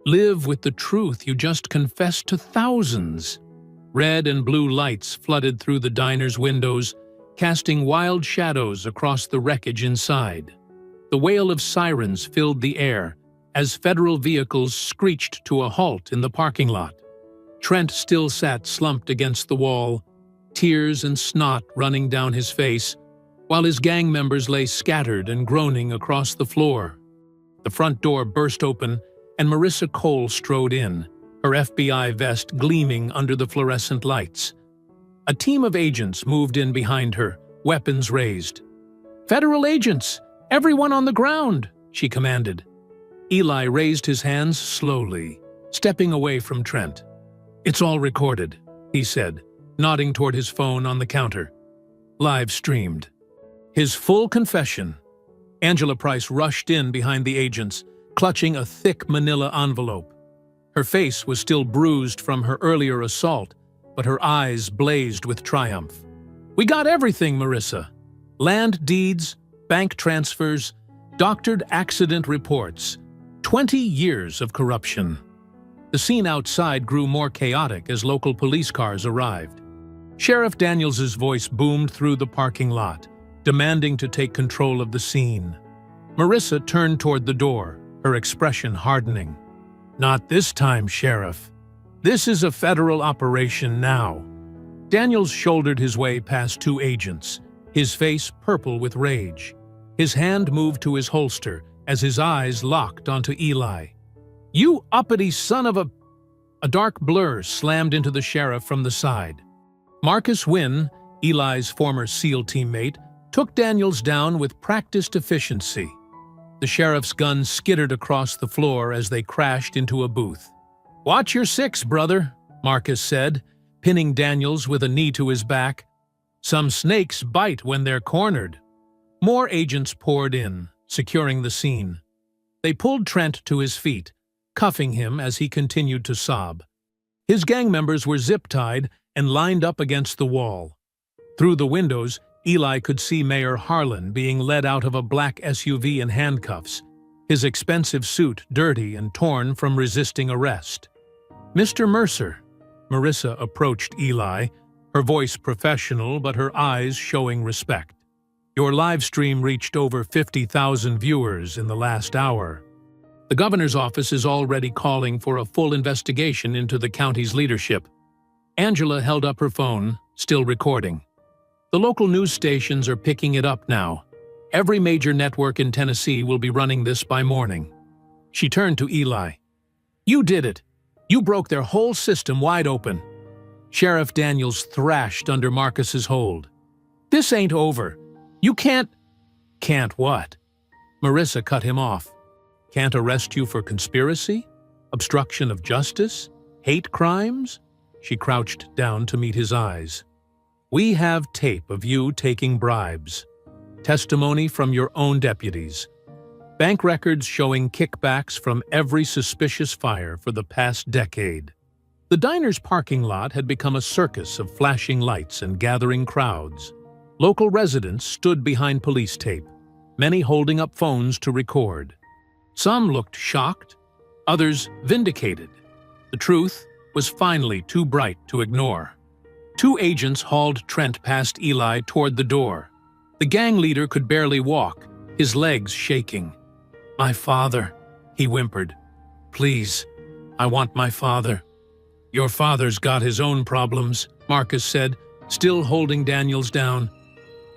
Live with the truth you just confessed to thousands." Red and blue lights flooded through the diner's windows, casting wild shadows across the wreckage inside. The wail of sirens filled the air as federal vehicles screeched to a halt in the parking lot. Trent still sat slumped against the wall, tears and snot running down his face, while his gang members lay scattered and groaning across the floor. The front door burst open, and Marissa Cole strode in, her FBI vest gleaming under the fluorescent lights. A team of agents moved in behind her, weapons raised. "Federal agents! Everyone on the ground!" she commanded. Eli raised his hands slowly, stepping away from Trent. "It's all recorded," he said, nodding toward his phone on the counter. Live streamed. His full confession. Angela Price rushed in behind the agents, clutching a thick manila envelope. Her face was still bruised from her earlier assault, but her eyes blazed with triumph. "We got everything, Marissa. Land deeds, bank transfers, doctored accident reports. 20 years of corruption." The scene outside grew more chaotic as local police cars arrived. Sheriff Daniels's voice boomed through the parking lot, demanding to take control of the scene. Marissa turned toward the door, her expression hardening. "Not this time, Sheriff. This is a federal operation now." Daniels shouldered his way past two agents, his face purple with rage. His hand moved to his holster as his eyes locked onto Eli. "You uppity son of a—" A dark blur slammed into the sheriff from the side. Marcus Wynn, Eli's former SEAL teammate, took Daniels down with practiced efficiency. The sheriff's gun skittered across the floor as they crashed into a booth. "Watch your six, brother," Marcus said, pinning Daniels with a knee to his back. "Some snakes bite when they're cornered." More agents poured in, securing the scene. They pulled Trent to his feet, cuffing him as he continued to sob. His gang members were zip-tied and lined up against the wall. Through the windows, Eli could see Mayor Harlan being led out of a black SUV in handcuffs, his expensive suit dirty and torn from resisting arrest. "Mr. Mercer," Marissa approached Eli, her voice professional but her eyes showing respect. "Your live stream reached over 50,000 viewers in the last hour. The governor's office is already calling for a full investigation into the county's leadership." Angela held up her phone, still recording. "The local news stations are picking it up now. Every major network in Tennessee will be running this by morning." She turned to Eli. "You did it. You broke their whole system wide open." Sheriff Daniels thrashed under Marcus's hold. "This ain't over. You can't—" "Can't what?" Marissa cut him off. "Can't arrest you for conspiracy? Obstruction of justice? Hate crimes?" She crouched down to meet his eyes. "We have tape of you taking bribes. Testimony from your own deputies. Bank records showing kickbacks from every suspicious fire for the past decade." The diner's parking lot had become a circus of flashing lights and gathering crowds. Local residents stood behind police tape, many holding up phones to record. Some looked shocked, others vindicated. The truth was finally too bright to ignore. Two agents hauled Trent past Eli toward the door. The gang leader could barely walk, his legs shaking. "My father," he whimpered. "Please, I want my father." "Your father's got his own problems," Marcus said, still holding Daniels down.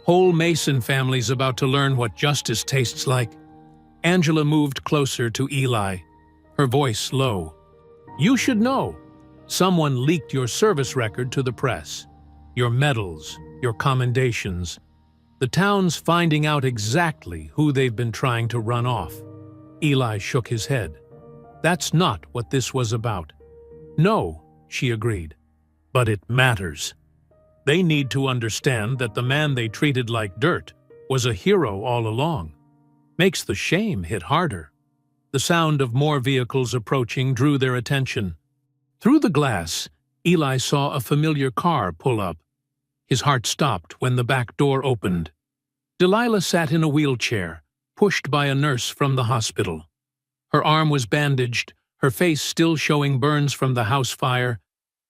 "Whole Mason family's about to learn what justice tastes like." Angela moved closer to Eli, her voice low. "You should know. Someone leaked your service record to the press. Your medals, your commendations. The town's finding out exactly who they've been trying to run off." Eli shook his head. "That's not what this was about." "No," she agreed. "But it matters. They need to understand that the man they treated like dirt was a hero all along. Makes the shame hit harder." The sound of more vehicles approaching drew their attention. Through the glass, Eli saw a familiar car pull up. His heart stopped when the back door opened. Delilah sat in a wheelchair, pushed by a nurse from the hospital. Her arm was bandaged, her face still showing burns from the house fire,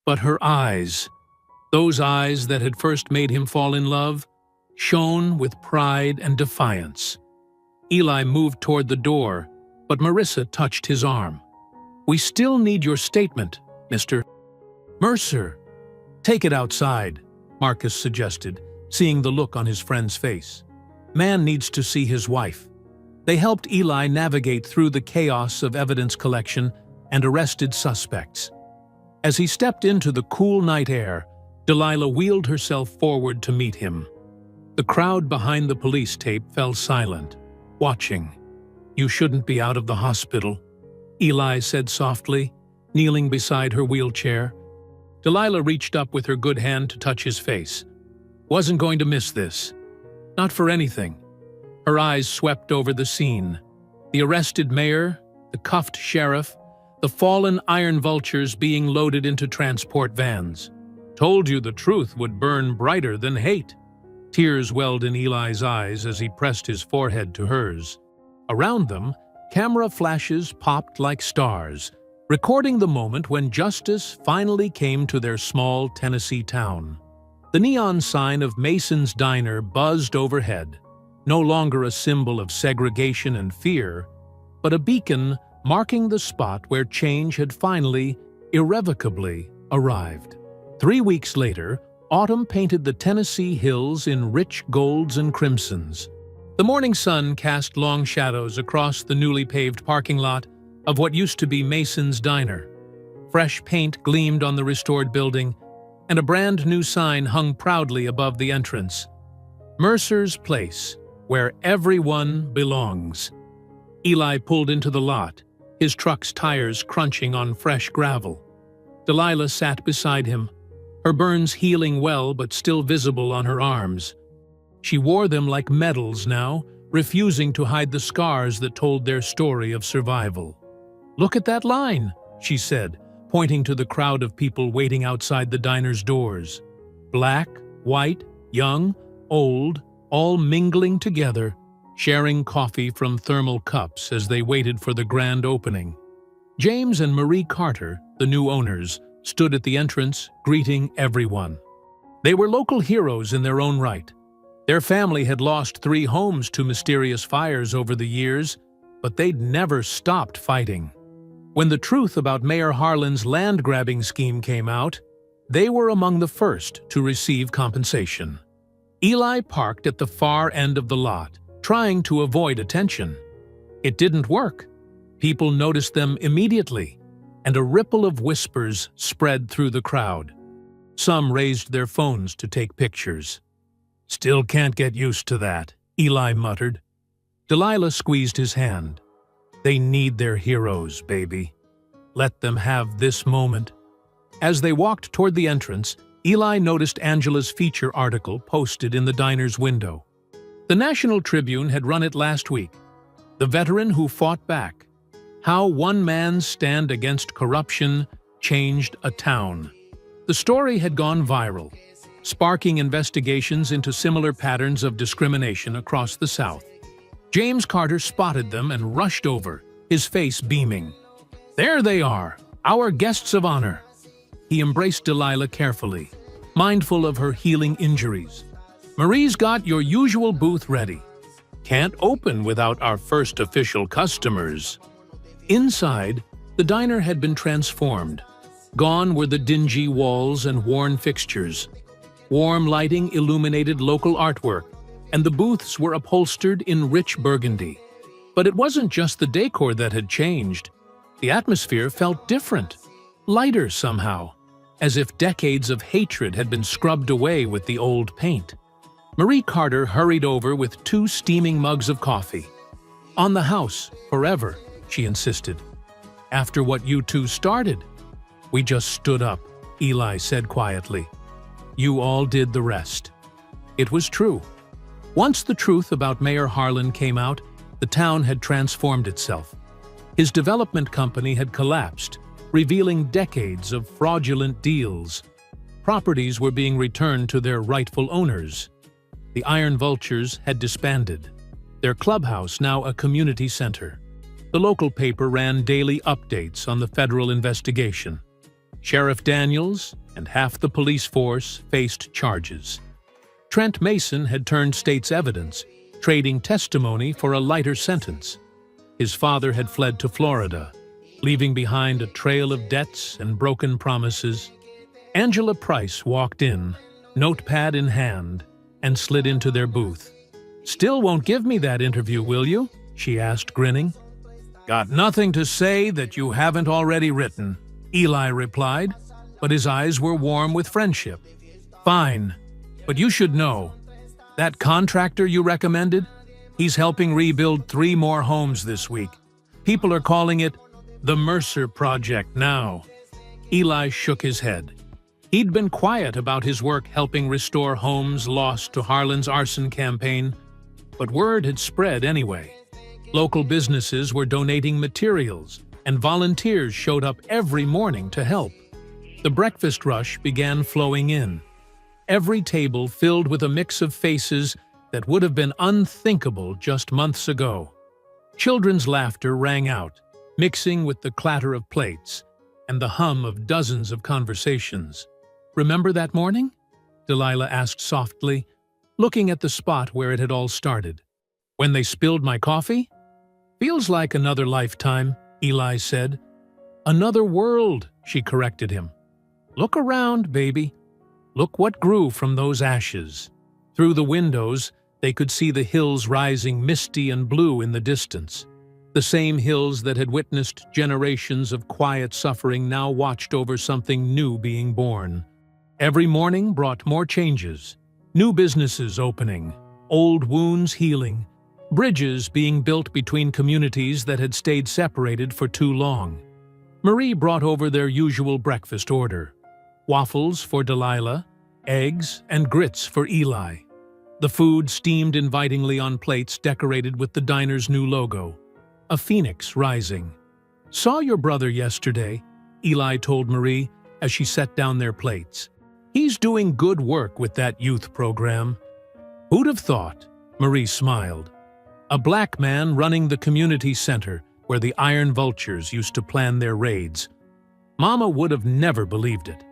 but her eyes, those eyes that had first made him fall in love, shone with pride and defiance. Eli moved toward the door, but Marissa touched his arm. "We still need your statement, Mr. Mercer." "Take it outside," Marcus suggested, seeing the look on his friend's face. "Man needs to see his wife." They helped Eli navigate through the chaos of evidence collection and arrested suspects. As he stepped into the cool night air, Delilah wheeled herself forward to meet him. The crowd behind the police tape fell silent, watching. "You shouldn't be out of the hospital," Eli said softly, kneeling beside her wheelchair. Delilah reached up with her good hand to touch his face. "Wasn't going to miss this. Not for anything." Her eyes swept over the scene. The arrested mayor, the cuffed sheriff, the fallen iron vultures being loaded into transport vans. "Told you the truth would burn brighter than hate." Tears welled in Eli's eyes as he pressed his forehead to hers. Around them, camera flashes popped like stars, recording the moment when justice finally came to their small Tennessee town. The neon sign of Mason's Diner buzzed overhead, no longer a symbol of segregation and fear, but a beacon marking the spot where change had finally, irrevocably, arrived. 3 weeks later, autumn painted the Tennessee hills in rich golds and crimsons. The morning sun cast long shadows across the newly paved parking lot of what used to be Mason's Diner. Fresh paint gleamed on the restored building, and a brand new sign hung proudly above the entrance. Mercer's Place, where everyone belongs. Eli pulled into the lot, his truck's tires crunching on fresh gravel. Delilah sat beside him, her burns healing well but still visible on her arms. She wore them like medals now, refusing to hide the scars that told their story of survival. "Look at that line," she said, pointing to the crowd of people waiting outside the diner's doors. Black, white, young, old, all mingling together, sharing coffee from thermal cups as they waited for the grand opening. James and Marie Carter, the new owners, stood at the entrance, greeting everyone. They were local heroes in their own right. Their family had lost 3 homes to mysterious fires over the years, but they'd never stopped fighting. When the truth about Mayor Harlan's land-grabbing scheme came out, they were among the first to receive compensation. Eli parked at the far end of the lot, trying to avoid attention. It didn't work. People noticed them immediately, and a ripple of whispers spread through the crowd. Some raised their phones to take pictures. "Still can't get used to that," Eli muttered. Delilah squeezed his hand. "They need their heroes, baby. Let them have this moment." As they walked toward the entrance, Eli noticed Angela's feature article posted in the diner's window. The National Tribune had run it last week. The veteran who fought back. How one man's stand against corruption changed a town. The story had gone viral, sparking investigations into similar patterns of discrimination across the South. James Carter spotted them and rushed over, his face beaming. "There they are, our guests of honor." He embraced Delilah carefully, mindful of her healing injuries. "Marie's got your usual booth ready. Can't open without our first official customers." Inside, the diner had been transformed. Gone were the dingy walls and worn fixtures. Warm lighting illuminated local artwork, and the booths were upholstered in rich burgundy. But it wasn't just the decor that had changed. The atmosphere felt different, lighter somehow, as if decades of hatred had been scrubbed away with the old paint. Marie Carter hurried over with 2 steaming mugs of coffee. "On the house, forever," she insisted. "After what you two started." "We just stood up," Eli said quietly. "You all did the rest." It was true. Once the truth about Mayor Harlan came out, the town had transformed itself. His development company had collapsed, revealing decades of fraudulent deals. Properties were being returned to their rightful owners. The Iron Vultures had disbanded, their clubhouse now a community center. The local paper ran daily updates on the federal investigation. Sheriff Daniels and half the police force faced charges. Trent Mason had turned state's evidence, trading testimony for a lighter sentence. His father had fled to Florida, leaving behind a trail of debts and broken promises. Angela Price walked in, notepad in hand, and slid into their booth. "Still won't give me that interview, will you?" she asked, grinning. "Got nothing to say that you haven't already written," Eli replied. but his eyes were warm with friendship. Fine, but you should know. That contractor you recommended? He's helping rebuild 3 more homes this week. People are calling it the Mercer Project now. Eli shook his head. He'd been quiet about his work helping restore homes lost to Harlan's arson campaign, but word had spread anyway. Local businesses were donating materials, and volunteers showed up every morning to help. The breakfast rush began flowing in. Every table filled with a mix of faces that would have been unthinkable just months ago. Children's laughter rang out, mixing with the clatter of plates and the hum of dozens of conversations. "Remember that morning?" Delilah asked softly, looking at the spot where it had all started. "When they spilled my coffee?" "Feels like another lifetime," Eli said. "Another world," she corrected him. "Look around, baby. Look what grew from those ashes." Through the windows, they could see the hills rising misty and blue in the distance. The same hills that had witnessed generations of quiet suffering now watched over something new being born. Every morning brought more changes. New businesses opening, old wounds healing, bridges being built between communities that had stayed separated for too long. Marie brought over their usual breakfast order: waffles for Delilah, eggs and grits for Eli. The food steamed invitingly on plates decorated with the diner's new logo, a phoenix rising. "Saw your brother yesterday," Eli told Marie as she set down their plates. "He's doing good work with that youth program." "Who'd have thought?" Marie smiled. "A black man running the community center where the Iron Vultures used to plan their raids. Mama would have never believed it."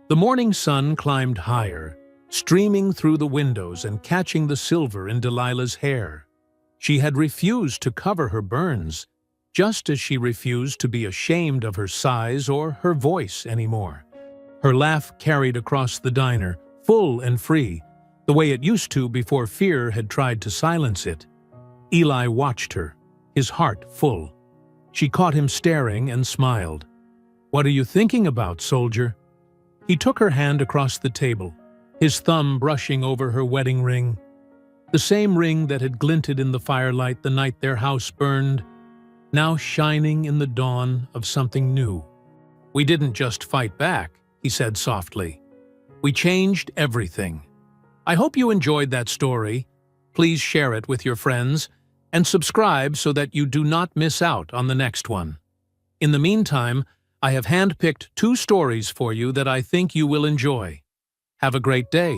The morning sun climbed higher, streaming through the windows and catching the silver in Delilah's hair. She had refused to cover her burns, just as she refused to be ashamed of her size or her voice anymore. Her laugh carried across the diner, full and free, the way it used to before fear had tried to silence it. Eli watched her, his heart full. She caught him staring and smiled. "What are you thinking about, soldier?" He took her hand across the table, his thumb brushing over her wedding ring. The same ring that had glinted in the firelight the night their house burned, now shining in the dawn of something new. "We didn't just fight back," he said softly. "We changed everything." I hope you enjoyed that story. Please share it with your friends and subscribe so that you do not miss out on the next one. In the meantime, I have handpicked 2 stories for you that I think you will enjoy. Have a great day.